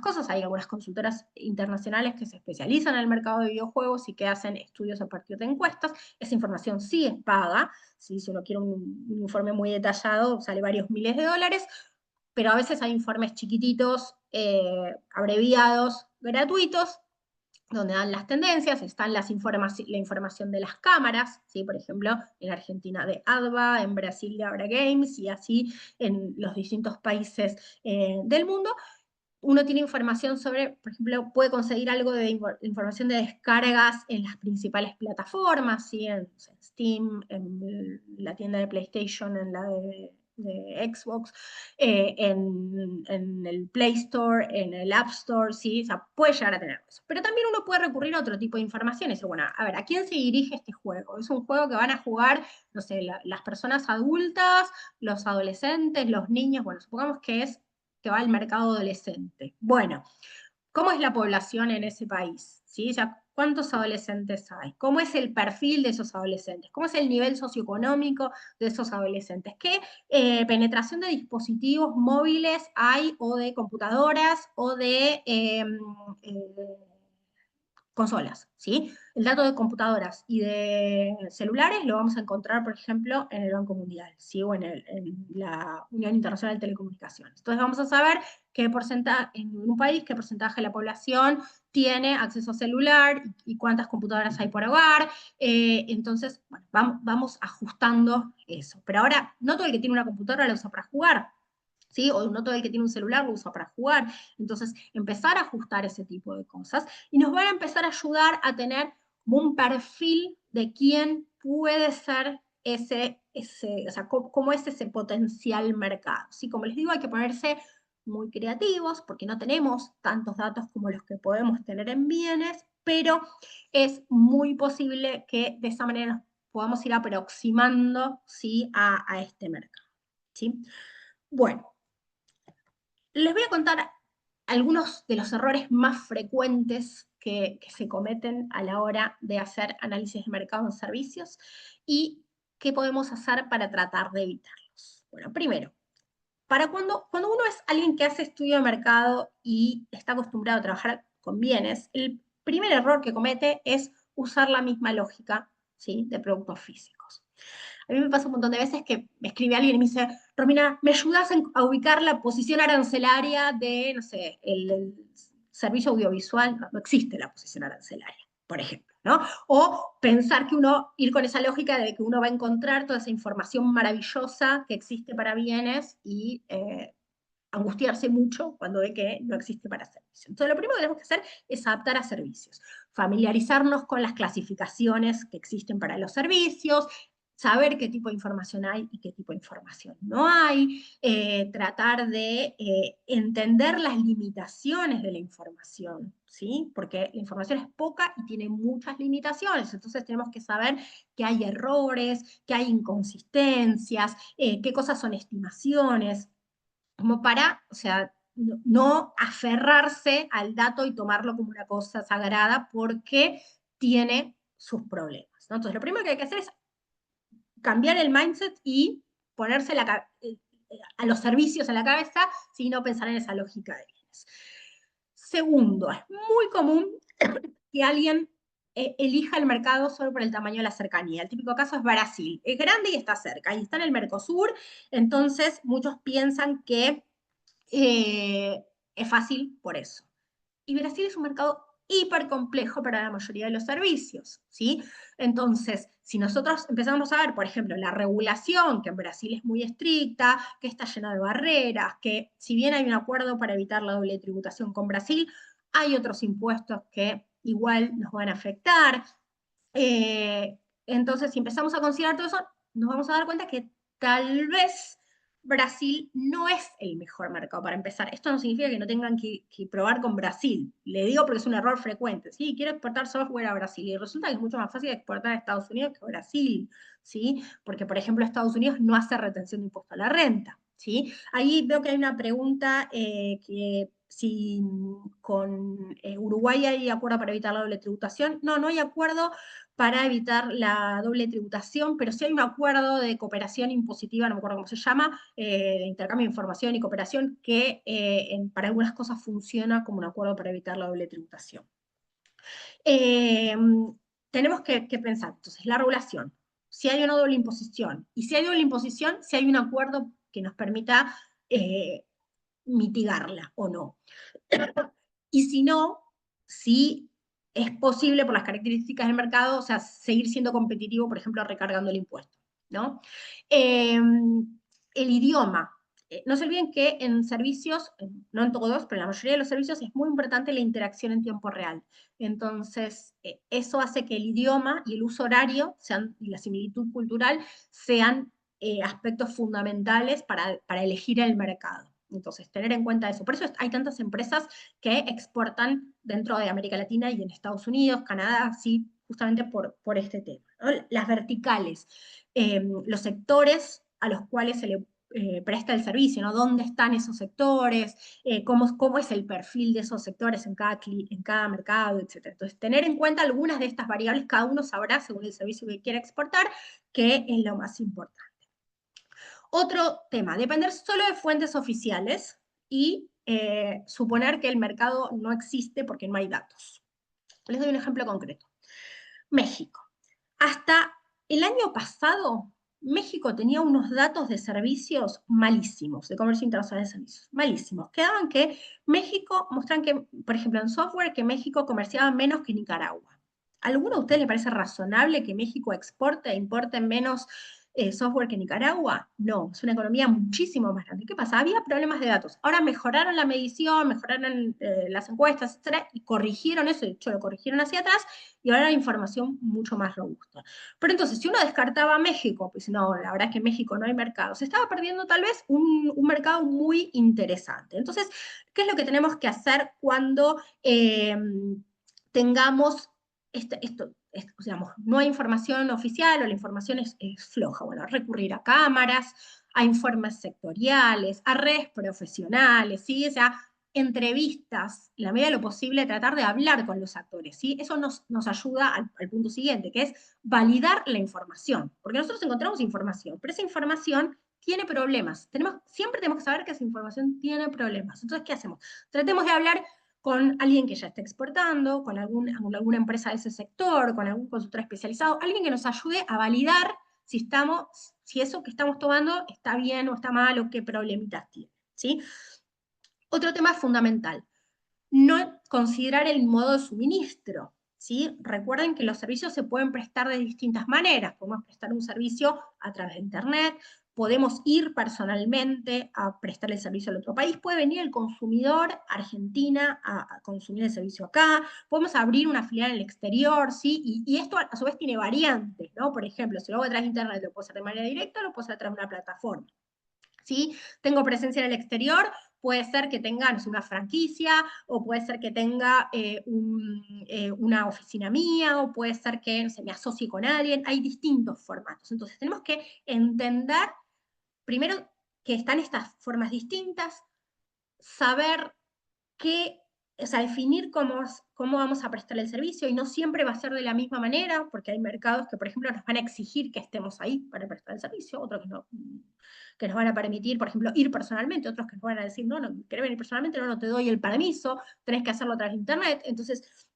cosas, hay algunas consultoras internacionales que se especializan en el mercado de videojuegos y que hacen estudios a partir de encuestas. Esa información sí es paga, ¿sí? Si uno quiere un informe muy detallado, sale varios miles de dólares, pero a veces hay informes chiquititos, abreviados, gratuitos, donde dan las tendencias, están la información de las cámaras, ¿sí? Por ejemplo, en Argentina de ADVA, en Brasil de Abra Games, y así en los distintos países del mundo. Uno tiene información sobre, por ejemplo, puede conseguir algo de información de descargas en las principales plataformas, ¿sí? En Steam, en la tienda de PlayStation, en la de de Xbox, en el Play Store, en el App Store, ¿sí? O sea, puede llegar a tener eso. Pero también uno puede recurrir a otro tipo de información y decir, bueno, a ver, ¿a quién se dirige este juego? ¿Es un juego que van a jugar, no sé, las personas adultas, los adolescentes, los niños? Bueno, supongamos que es que va al mercado adolescente. Bueno, ¿cómo es la población en ese país? ¿Sí? O sea, ¿cuántos adolescentes hay? ¿Cómo es el perfil de esos adolescentes? ¿Cómo es el nivel socioeconómico de esos adolescentes? ¿Qué penetración de dispositivos móviles hay o de computadoras o de consolas, ¿sí? El dato de computadoras y de celulares lo vamos a encontrar, por ejemplo, en el Banco Mundial, ¿sí? O en la Unión Internacional de Telecomunicaciones. Entonces vamos a saber qué porcentaje, en un país, qué porcentaje de la población tiene acceso a celular y cuántas computadoras hay por hogar. Entonces, bueno, vamos ajustando eso. Pero ahora, no todo el que tiene una computadora la usa para jugar. ¿Sí? O no todo el que tiene un celular lo usa para jugar. Entonces, empezar a ajustar ese tipo de cosas y nos van a empezar a ayudar a tener como un perfil de quién puede ser o sea, cómo es ese potencial mercado. ¿Sí? Como les digo, hay que ponerse muy creativos porque no tenemos tantos datos como los que podemos tener en bienes, pero es muy posible que de esa manera nos podamos ir aproximando, ¿sí? a este mercado. ¿Sí? Bueno, les voy a contar algunos de los errores más frecuentes que se cometen a la hora de hacer análisis de mercado en servicios y qué podemos hacer para tratar de evitarlos. Bueno, primero, cuando uno es alguien que hace estudio de mercado y está acostumbrado a trabajar con bienes, el primer error que comete es usar la misma lógica, ¿sí? De productos físicos. A mí me pasa un montón de veces que me escribe alguien y me dice, Romina, ¿me ayudas a ubicar la posición arancelaria de, no sé, el servicio audiovisual? No, no existe la posición arancelaria, por ejemplo, ¿no? O pensar que uno, ir con esa lógica de que uno va a encontrar toda esa información maravillosa que existe para bienes y angustiarse mucho cuando ve que no existe para servicios. Entonces, lo primero que tenemos que hacer es adaptar a servicios, familiarizarnos con las clasificaciones que existen para los servicios, saber qué tipo de información hay y qué tipo de información no hay, tratar de entender las limitaciones de la información, ¿sí? Porque la información es poca y tiene muchas limitaciones, entonces tenemos que saber que hay errores, que hay inconsistencias, qué cosas son estimaciones, como para, o sea, no aferrarse al dato y tomarlo como una cosa sagrada porque tiene sus problemas, ¿no? Entonces, lo primero que hay que hacer es cambiar el mindset y ponerse a los servicios en la cabeza, sino pensar en esa lógica de bienes. Segundo, es muy común que alguien elija el mercado solo por el tamaño de la cercanía. El típico caso es Brasil. Es grande y está cerca, y está en el Mercosur, entonces muchos piensan que es fácil por eso. Y Brasil es un mercado hiper complejo para la mayoría de los servicios, ¿sí? Entonces, si nosotros empezamos a ver, por ejemplo, la regulación, que en Brasil es muy estricta, que está llena de barreras, que si bien hay un acuerdo para evitar la doble tributación con Brasil, hay otros impuestos que igual nos van a afectar. Entonces, si empezamos a considerar todo eso, nos vamos a dar cuenta que tal vez Brasil no es el mejor mercado para empezar. Esto no significa que no tengan que probar con Brasil. Le digo porque es un error frecuente. ¿Sí? Quiero exportar software a Brasil y resulta que es mucho más fácil exportar a Estados Unidos que a Brasil. ¿Sí? Porque, por ejemplo, Estados Unidos no hace retención de impuesto a la renta. ¿Sí? Ahí veo que hay una pregunta que si con Uruguay hay acuerdo para evitar la doble tributación. No, no hay acuerdo para evitar la doble tributación, pero sí hay un acuerdo de cooperación impositiva, no me acuerdo cómo se llama, de intercambio de información y cooperación, que para algunas cosas funciona como un acuerdo para evitar la doble tributación. Eh, tenemos que pensar, entonces, la regulación, si hay o no doble imposición, y si hay doble imposición, si hay un acuerdo que nos permita mitigarla o no. Y si no, si es posible por las características del mercado, o sea, seguir siendo competitivo, por ejemplo, recargando el impuesto, ¿no? El idioma. No se olviden que en servicios, no en todos, pero en la mayoría de los servicios es muy importante la interacción en tiempo real. Entonces, eso hace que el idioma y el uso horario y la similitud cultural sean aspectos fundamentales para elegir el mercado. Entonces, tener en cuenta eso. Por eso hay tantas empresas que exportan dentro de América Latina y en Estados Unidos, Canadá, sí, justamente por este tema, ¿no? Las verticales, los sectores a los cuales se le presta el servicio, ¿no? ¿Dónde están esos sectores? Cómo es el perfil de esos sectores en cada mercado, etcétera. Entonces, tener en cuenta algunas de estas variables, cada uno sabrá, según el servicio que quiera exportar, qué es lo más importante. Otro tema, depender solo de fuentes oficiales y suponer que el mercado no existe porque no hay datos. Les doy un ejemplo concreto. México. Hasta el año pasado, México tenía unos datos de servicios malísimos, de comercio internacional de servicios, malísimos. Quedaban que México, muestran que, por ejemplo, en software, que México comerciaba menos que Nicaragua. ¿A alguno de ustedes le parece razonable que México exporte e importe menos software que Nicaragua? No, es una economía muchísimo más grande. ¿Qué pasa? Había problemas de datos. Ahora mejoraron la medición, mejoraron las encuestas, etcétera, y corrigieron eso, de hecho lo corrigieron hacia atrás, y ahora la información mucho más robusta. Pero entonces, si uno descartaba a México, pues no, la verdad es que en México no hay mercado, se estaba perdiendo tal vez un mercado muy interesante. Entonces, ¿qué es lo que tenemos que hacer cuando tengamos digamos, no hay información oficial o la información es floja? Bueno, recurrir a cámaras, a informes sectoriales, a redes profesionales, ¿sí? O sea, entrevistas, en la medida de lo posible, tratar de hablar con los actores, ¿sí? Eso nos ayuda al punto siguiente, que es validar la información, porque nosotros encontramos información, pero esa información tiene problemas. Siempre tenemos que saber que esa información tiene problemas. Entonces, ¿qué hacemos? Tratemos de hablar con alguien que ya esté exportando, con alguna empresa de ese sector, con algún consultor especializado, alguien que nos ayude a validar si eso que estamos tomando está bien o está mal o qué problemitas tiene, ¿sí? Otro tema fundamental, no considerar el modo de suministro, ¿sí? Recuerden que los servicios se pueden prestar de distintas maneras. Podemos prestar un servicio a través de Internet, podemos ir personalmente a prestar el servicio al otro país, puede venir el consumidor a Argentina a consumir el servicio acá, podemos abrir una filial en el exterior, ¿sí? Y esto a su vez tiene variantes, ¿no? Por ejemplo, si lo hago a través de Internet, lo puedo hacer de manera directa, lo puedo hacer a través de una plataforma. ¿Sí? Tengo presencia en el exterior, puede ser que tenga, no sé, una franquicia, o puede ser que tenga una oficina mía, o puede ser que, no sé, me asocie con alguien. Hay distintos formatos. Entonces tenemos que entender, primero, que están estas formas distintas, saber qué, o sea, definir cómo vamos a prestar el servicio, y no siempre va a ser de la misma manera, porque hay mercados que, por ejemplo, nos van a exigir que estemos ahí para prestar el servicio, otros que nos van a permitir, por ejemplo, ir personalmente, otros que nos van a decir, no, no, querés venir personalmente, no, no te doy el permiso, tenés que hacerlo a través de Internet. Entonces,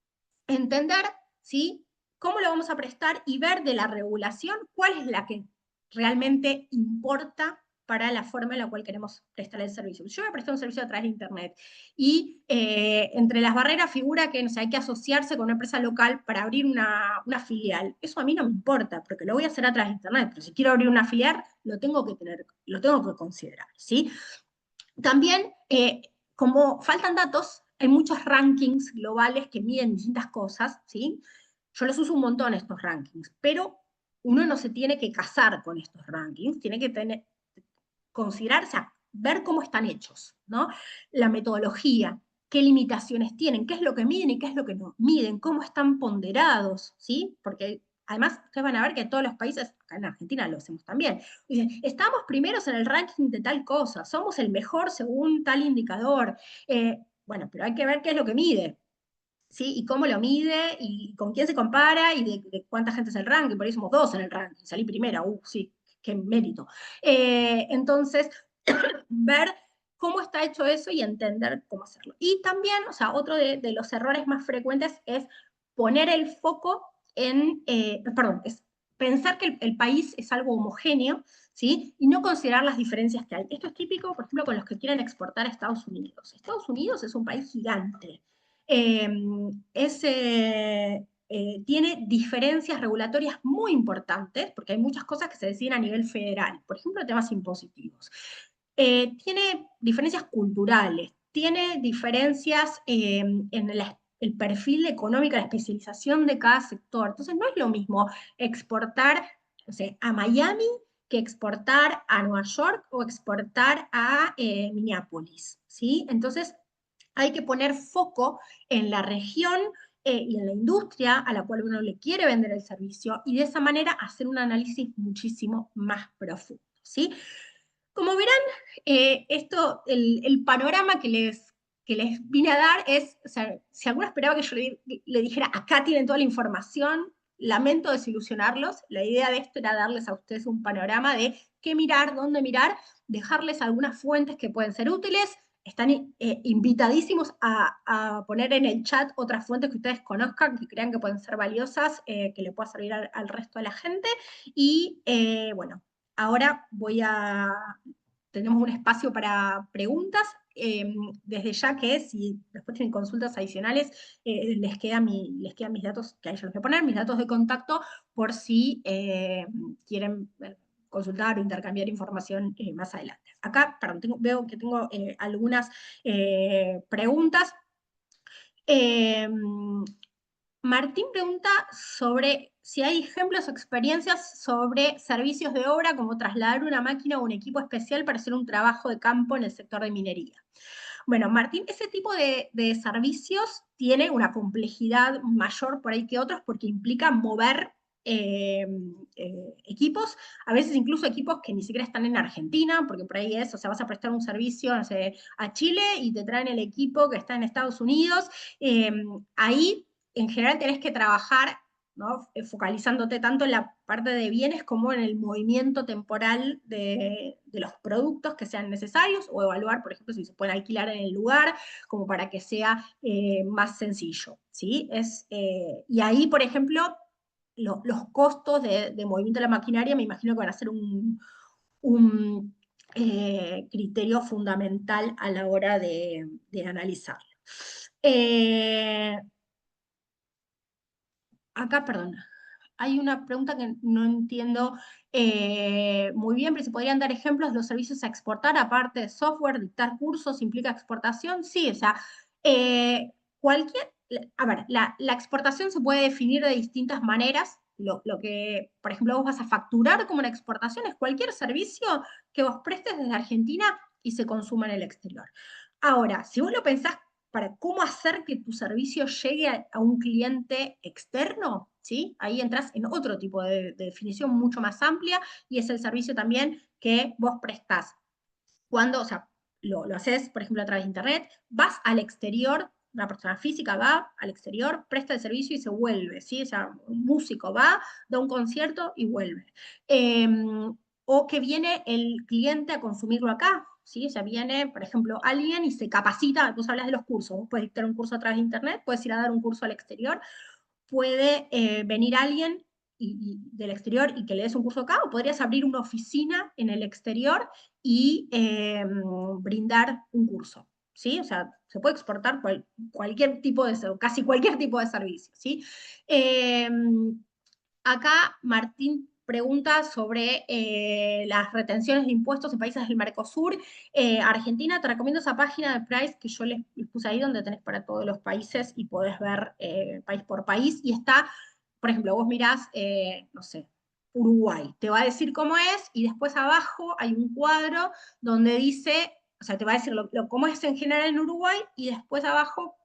entender, ¿sí?, cómo lo vamos a prestar y ver de la regulación cuál es la que realmente importa para la forma en la cual queremos prestar el servicio. Yo voy a prestar un servicio a través de Internet y entre las barreras figura que, no sé, hay que asociarse con una empresa local para abrir una filial. Eso a mí no me importa, porque lo voy a hacer a través de Internet, pero si quiero abrir una filial, lo tengo que considerar, ¿sí? También, como faltan datos, hay muchos rankings globales que miden distintas cosas, ¿sí? Yo los uso un montón estos rankings, pero uno no se tiene que casar con estos rankings, tiene que considerar, o sea, ver cómo están hechos, ¿no? La metodología, qué limitaciones tienen, qué es lo que miden y qué es lo que no miden, cómo están ponderados, ¿sí? Porque además ustedes van a ver que todos los países, acá en Argentina lo hacemos también, dicen, estamos primeros en el ranking de tal cosa, somos el mejor según tal indicador. Bueno, pero hay que ver qué es lo que mide, ¿sí? Y cómo lo mide, y con quién se compara, y de cuánta gente es el ranking. Por ahí somos dos en el ranking, salí primera, sí, qué mérito. Entonces, ver cómo está hecho eso y entender cómo hacerlo. Y también, o sea, otro de los errores más frecuentes es poner el foco perdón, es pensar que el país es algo homogéneo, ¿sí? Y no considerar las diferencias que hay. Esto es típico, por ejemplo, con los que quieren exportar a Estados Unidos. Estados Unidos es un país gigante. Eh, tiene diferencias regulatorias muy importantes, porque hay muchas cosas que se deciden a nivel federal, por ejemplo, temas impositivos. Tiene diferencias culturales, tiene diferencias en el perfil económico, la especialización de cada sector. Entonces, no es lo mismo exportar, no sé, a Miami que exportar a Nueva York o exportar a Minneapolis, ¿sí? Entonces, hay que poner foco en la región y en la industria a la cual uno le quiere vender el servicio y de esa manera hacer un análisis muchísimo más profundo, ¿sí? Como verán, el panorama que les vine a dar es, o sea, si alguno esperaba que yo le dijera, acá tienen toda la información, lamento desilusionarlos, la idea de esto era darles a ustedes un panorama de qué mirar, dónde mirar, dejarles algunas fuentes que pueden ser útiles, están invitadísimos a poner en el chat otras fuentes que ustedes conozcan, que crean que pueden ser valiosas, que le pueda servir al resto de la gente, y bueno, ahora tenemos un espacio para preguntas. Desde ya que si después tienen consultas adicionales, les quedan mis datos, que ahí yo les voy a poner, mis datos de contacto, por si quieren consultar o intercambiar información más adelante. Acá, perdón, veo que tengo algunas preguntas. Eh, Martín pregunta sobre si hay ejemplos o experiencias sobre servicios de obra, como trasladar una máquina o un equipo especial para hacer un trabajo de campo en el sector de minería. Bueno, Martín, ese tipo de servicios tiene una complejidad mayor por ahí que otros porque implica mover eh, equipos, a veces incluso equipos que ni siquiera están en Argentina, porque por ahí es, o sea, vas a prestar un servicio, no sé, a Chile y te traen el equipo que está en Estados Unidos. Eh, Ahí, en general, tenés que trabajar, ¿no? Focalizándote tanto en la parte de bienes como en el movimiento temporal de los productos que sean necesarios, o evaluar, por ejemplo, si se pueden alquilar en el lugar, como para que sea más sencillo, ¿sí? Y ahí, por ejemplo, los costos de movimiento de la maquinaria me imagino que van a ser un criterio fundamental a la hora de analizarlo. Eh, Acá, perdón, hay una pregunta que no entiendo muy bien, pero si podrían dar ejemplos de los servicios a exportar, aparte de software, dictar cursos, ¿implica exportación? Sí, o sea, eh, cualquier, a ver, la exportación se puede definir de distintas maneras. Lo que, por ejemplo, vos vas a facturar como una exportación es cualquier servicio que vos prestes desde Argentina y se consuma en el exterior. Ahora, si vos lo pensás para cómo hacer que tu servicio llegue a un cliente externo, ¿sí? Ahí entras en otro tipo de definición mucho más amplia y es el servicio también que vos prestás. Cuando, o sea, lo haces, por ejemplo, a través de internet, vas al exterior, una persona física va al exterior, presta el servicio y se vuelve, ¿sí? O sea, un músico va, da un concierto y vuelve. Eh, o que viene el cliente a consumirlo acá, ¿sí? O sea, viene, por ejemplo, alguien y se capacita, vos hablas de los cursos, vos puedes dictar un curso a través de internet, puedes ir a dar un curso al exterior, puede venir alguien del exterior y que le des un curso acá, o podrías abrir una oficina en el exterior y brindar un curso, ¿sí? O sea, se puede exportar cualquier tipo de, casi cualquier tipo de servicio, ¿sí? Eh, Acá Martín pregunta sobre las retenciones de impuestos en países del Mercosur. Argentina, te recomiendo esa página de Price que yo les puse ahí, donde tenés para todos los países y podés ver país por país. Y está, por ejemplo, vos mirás, no sé, Uruguay, te va a decir cómo es, y después abajo hay un cuadro donde dice, o sea, te va a decir cómo es en general en Uruguay, y después abajo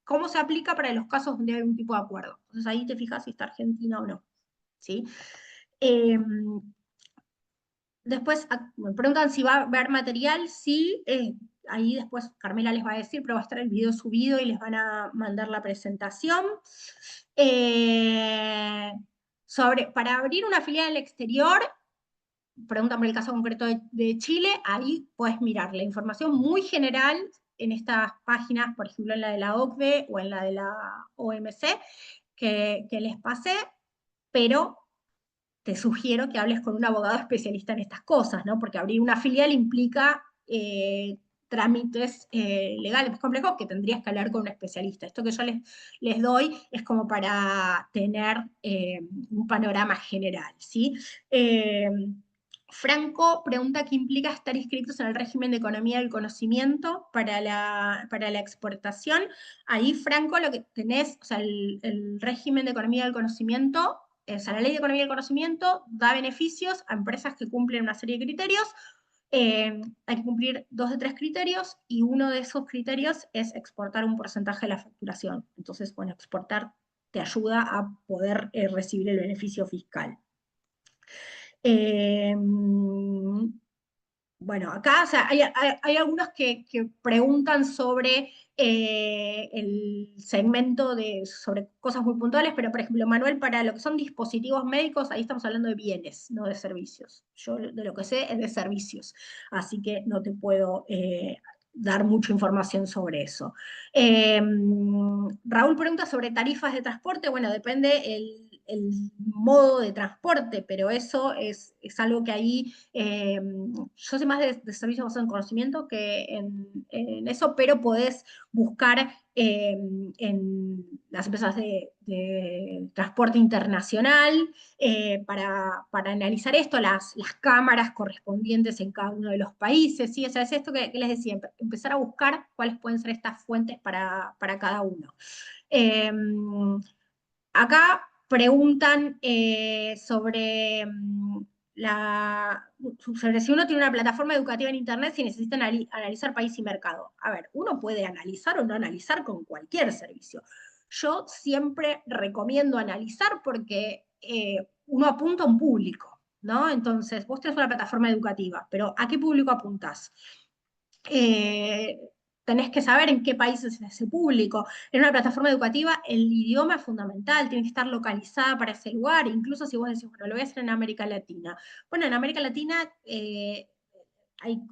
cómo se aplica para los casos donde hay un tipo de acuerdo. Entonces ahí te fijas si está Argentina o no. ¿Sí? Eh, Después me preguntan si va a haber material, sí, ahí después Carmela les va a decir, pero va a estar el video subido y les van a mandar la presentación. Eh, para abrir una filial en el exterior, preguntan por el caso concreto de Chile, ahí puedes mirar la información muy general en estas páginas, por ejemplo en la de la OCDE o en la de la OMC, que les pasé, pero te sugiero que hables con un abogado especialista en estas cosas, ¿no? Porque abrir una filial implica trámites legales más complejos que tendrías que hablar con un especialista. Esto que yo les doy es como para tener un panorama general, ¿sí? Eh, Franco pregunta qué implica estar inscritos en el régimen de economía del conocimiento para la exportación. Ahí, Franco, lo que tenés, o sea, el régimen de economía del conocimiento o sea, la ley de economía del conocimiento da beneficios a empresas que cumplen una serie de criterios. Hay que cumplir 2 de 3 criterios y uno de esos criterios es exportar un porcentaje de la facturación. Entonces, bueno, exportar te ayuda a poder recibir el beneficio fiscal. Eh, bueno, acá o sea, hay algunos que preguntan sobre el segmento sobre cosas muy puntuales, pero por ejemplo, Manuel, para lo que son dispositivos médicos, ahí estamos hablando de bienes, no de servicios. Yo de lo que sé es de servicios, así que no te puedo dar mucha información sobre eso. Raúl pregunta sobre tarifas de transporte. Bueno, depende el modo de transporte, pero eso es algo que ahí, yo sé más de servicios basados en conocimiento que en eso, pero podés buscar en las empresas de transporte internacional para analizar esto, las cámaras correspondientes en cada uno de los países, ¿sí? O sea, es esto que les decía, empezar a buscar cuáles pueden ser estas fuentes para cada uno. Eh, Acá preguntan sobre si uno tiene una plataforma educativa en Internet, si necesita analizar país y mercado. A ver, uno puede analizar o no analizar con cualquier servicio. Yo siempre recomiendo analizar porque uno apunta a un público, ¿no? Entonces, vos tenés una plataforma educativa, pero ¿a qué público apuntás? eh, Tenés que saber en qué país es ese público. En una plataforma educativa el idioma es fundamental, tiene que estar localizada para ese lugar, incluso si vos decís, bueno, lo voy a hacer en América Latina. Bueno, en América Latina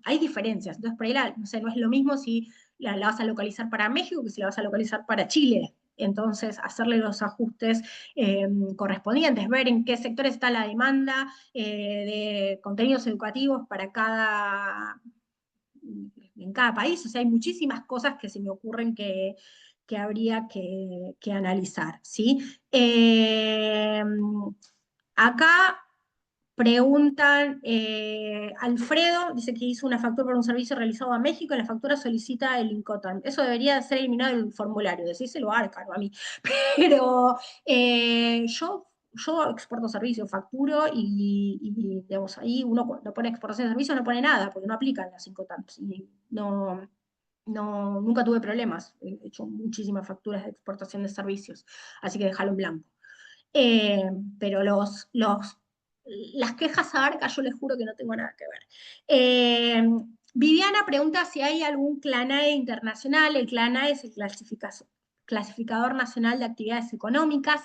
hay diferencias, entonces por ahí no sé, no es lo mismo si la vas a localizar para México que si la vas a localizar para Chile. Entonces, hacerle los ajustes correspondientes, ver en qué sectores está la demanda de contenidos educativos en cada país. O sea, hay muchísimas cosas que se me ocurren que habría que analizar, ¿sí? Acá preguntan, Alfredo dice que hizo una factura por un servicio realizado a México, en la factura solicita el Incoterm. Eso debería ser eliminado del formulario, decíselo a Arcaro a mí. Pero yo exporto servicios, facturo digamos, ahí uno cuando pone exportación de servicios no pone nada, porque no aplican las Incoterms. Y nunca tuve problemas. He hecho muchísimas facturas de exportación de servicios, así que déjalo en blanco. Eh, pero las quejas a Arca, yo les juro que no tengo nada que ver. Eh, Viviana pregunta si hay algún CLANAE internacional. El CLANAE es el Clasificador Nacional de Actividades Económicas.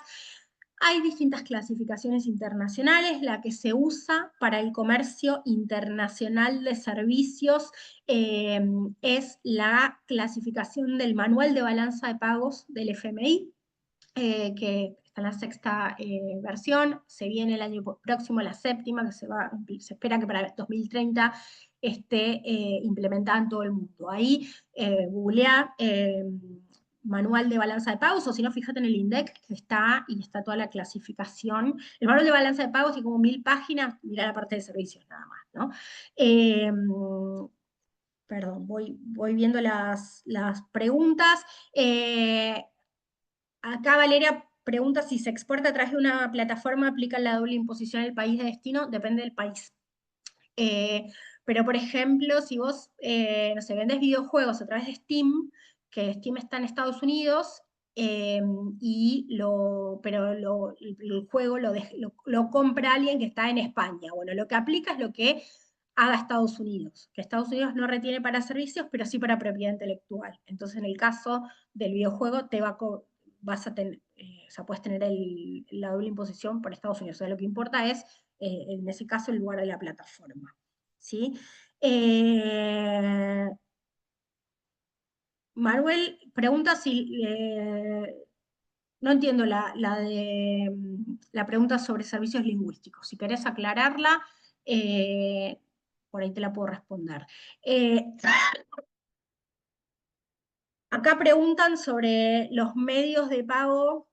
Hay distintas clasificaciones internacionales. La que se usa para el comercio internacional de servicios eh, es la clasificación del Manual de Balanza de Pagos del FMI, que está en la sexta versión. Se viene el año próximo la séptima, que se espera que para 2030 esté implementada en todo el mundo. Ahí googleá manual de balanza de pagos, o si no, fíjate en el INDEC, que está, y está toda la clasificación. El manual de balanza de pagos tiene como 1000 páginas, mirá la parte de servicios nada más, ¿no? Eh, Perdón, voy viendo las preguntas. Acá Valeria pregunta si se exporta a través de una plataforma, aplica la doble imposición en el país de destino, depende del país. Pero, por ejemplo, si vos, no sé, vendés videojuegos a través de Steam, que Steam está en Estados Unidos, eh, pero el juego lo compra alguien que está en España. Bueno, lo que aplica es lo que haga Estados Unidos, que Estados Unidos no retiene para servicios, pero sí para propiedad intelectual. Entonces, en el caso del videojuego, vas a tener, o sea, puedes tener la doble imposición por Estados Unidos. O sea, lo que importa es, en ese caso, el lugar de la plataforma. ¿Sí? Eh, Manuel pregunta si, no entiendo la pregunta sobre servicios lingüísticos. Si querés aclararla, eh, por ahí te la puedo responder. Eh, Acá preguntan sobre los medios de pago,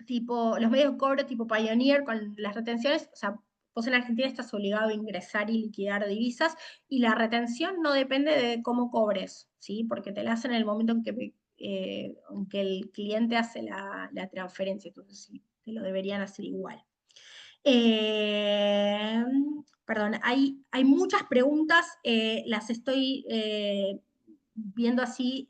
los medios de cobro tipo Pioneer con las retenciones. O sea, vos en Argentina estás obligado a ingresar y liquidar divisas, y la retención no depende de cómo cobres, ¿sí? Porque te la hacen en el momento en que el cliente hace la transferencia, entonces sí, te lo deberían hacer igual. Eh, Perdón, hay muchas preguntas, las estoy viendo así.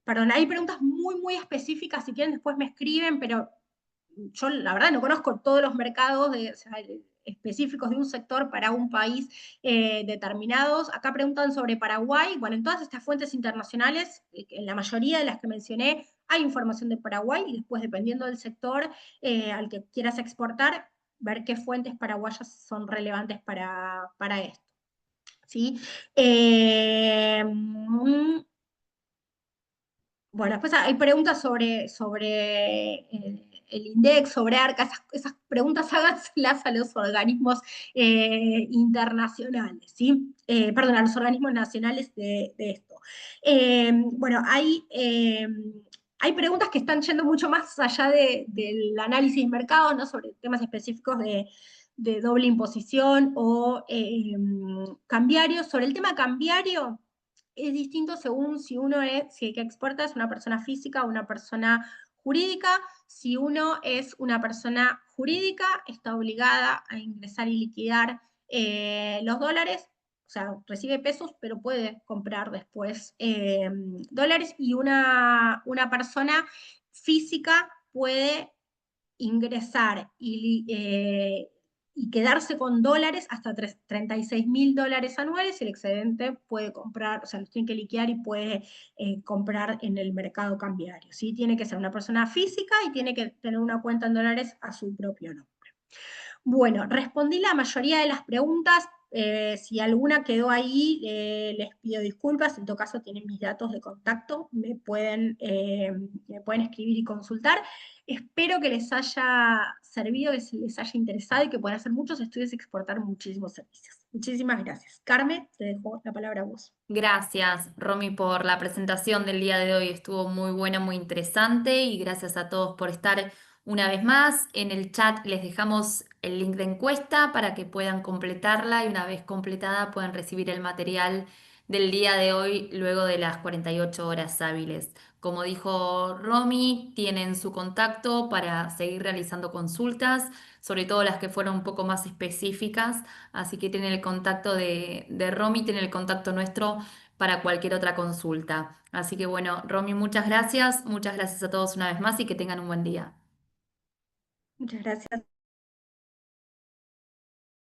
Perdón, hay preguntas muy específicas, si quieren después me escriben, pero yo la verdad no conozco todos los mercados o sea, específicos de un sector para un país determinados. Acá preguntan sobre Paraguay. Bueno, en todas estas fuentes internacionales, en la mayoría de las que mencioné, hay información de Paraguay y después, dependiendo del sector al que quieras exportar, ver qué fuentes paraguayas son relevantes para esto. ¿Sí? Bueno, después hay preguntas sobre el INDEC, sobre ARCA, esas preguntas háganselas a los organismos internacionales, ¿sí? Perdón, a los organismos nacionales de esto. Bueno, hay preguntas que están yendo mucho más allá del análisis de mercados, ¿no? Sobre temas específicos de doble imposición o cambiario. Sobre el tema cambiario, es distinto según si el que exporta es una persona física o una persona jurídica. Si uno es una persona jurídica, está obligada a ingresar y liquidar los dólares, o sea, recibe pesos, pero puede comprar después dólares, y una persona física puede ingresar y quedarse con dólares hasta 36.000 dólares anuales, y el excedente puede comprar, o sea, los tiene que liquidar y puede comprar en el mercado cambiario. ¿Sí? Tiene que ser una persona física y tiene que tener una cuenta en dólares a su propio nombre. Bueno, respondí la mayoría de las preguntas. Si alguna quedó ahí, les pido disculpas. En todo caso, tienen mis datos de contacto, me pueden escribir y consultar. Espero que les haya servido, que les haya interesado y que puedan hacer muchos estudios y exportar muchísimos servicios. Muchísimas gracias. Carmen, te dejo la palabra a vos. Gracias, Romy, por la presentación del día de hoy. Estuvo muy buena, muy interesante y gracias a todos por estar una vez más. En el chat les dejamos el link de encuesta para que puedan completarla y una vez completada puedan recibir el material del día de hoy luego de las 48 horas hábiles. Como dijo Romy, tienen su contacto para seguir realizando consultas, sobre todo las que fueron un poco más específicas. Así que tienen el contacto de Romy, tienen el contacto nuestro para cualquier otra consulta. Así que bueno, Romy, muchas gracias a todos una vez más y que tengan un buen día. Muchas gracias.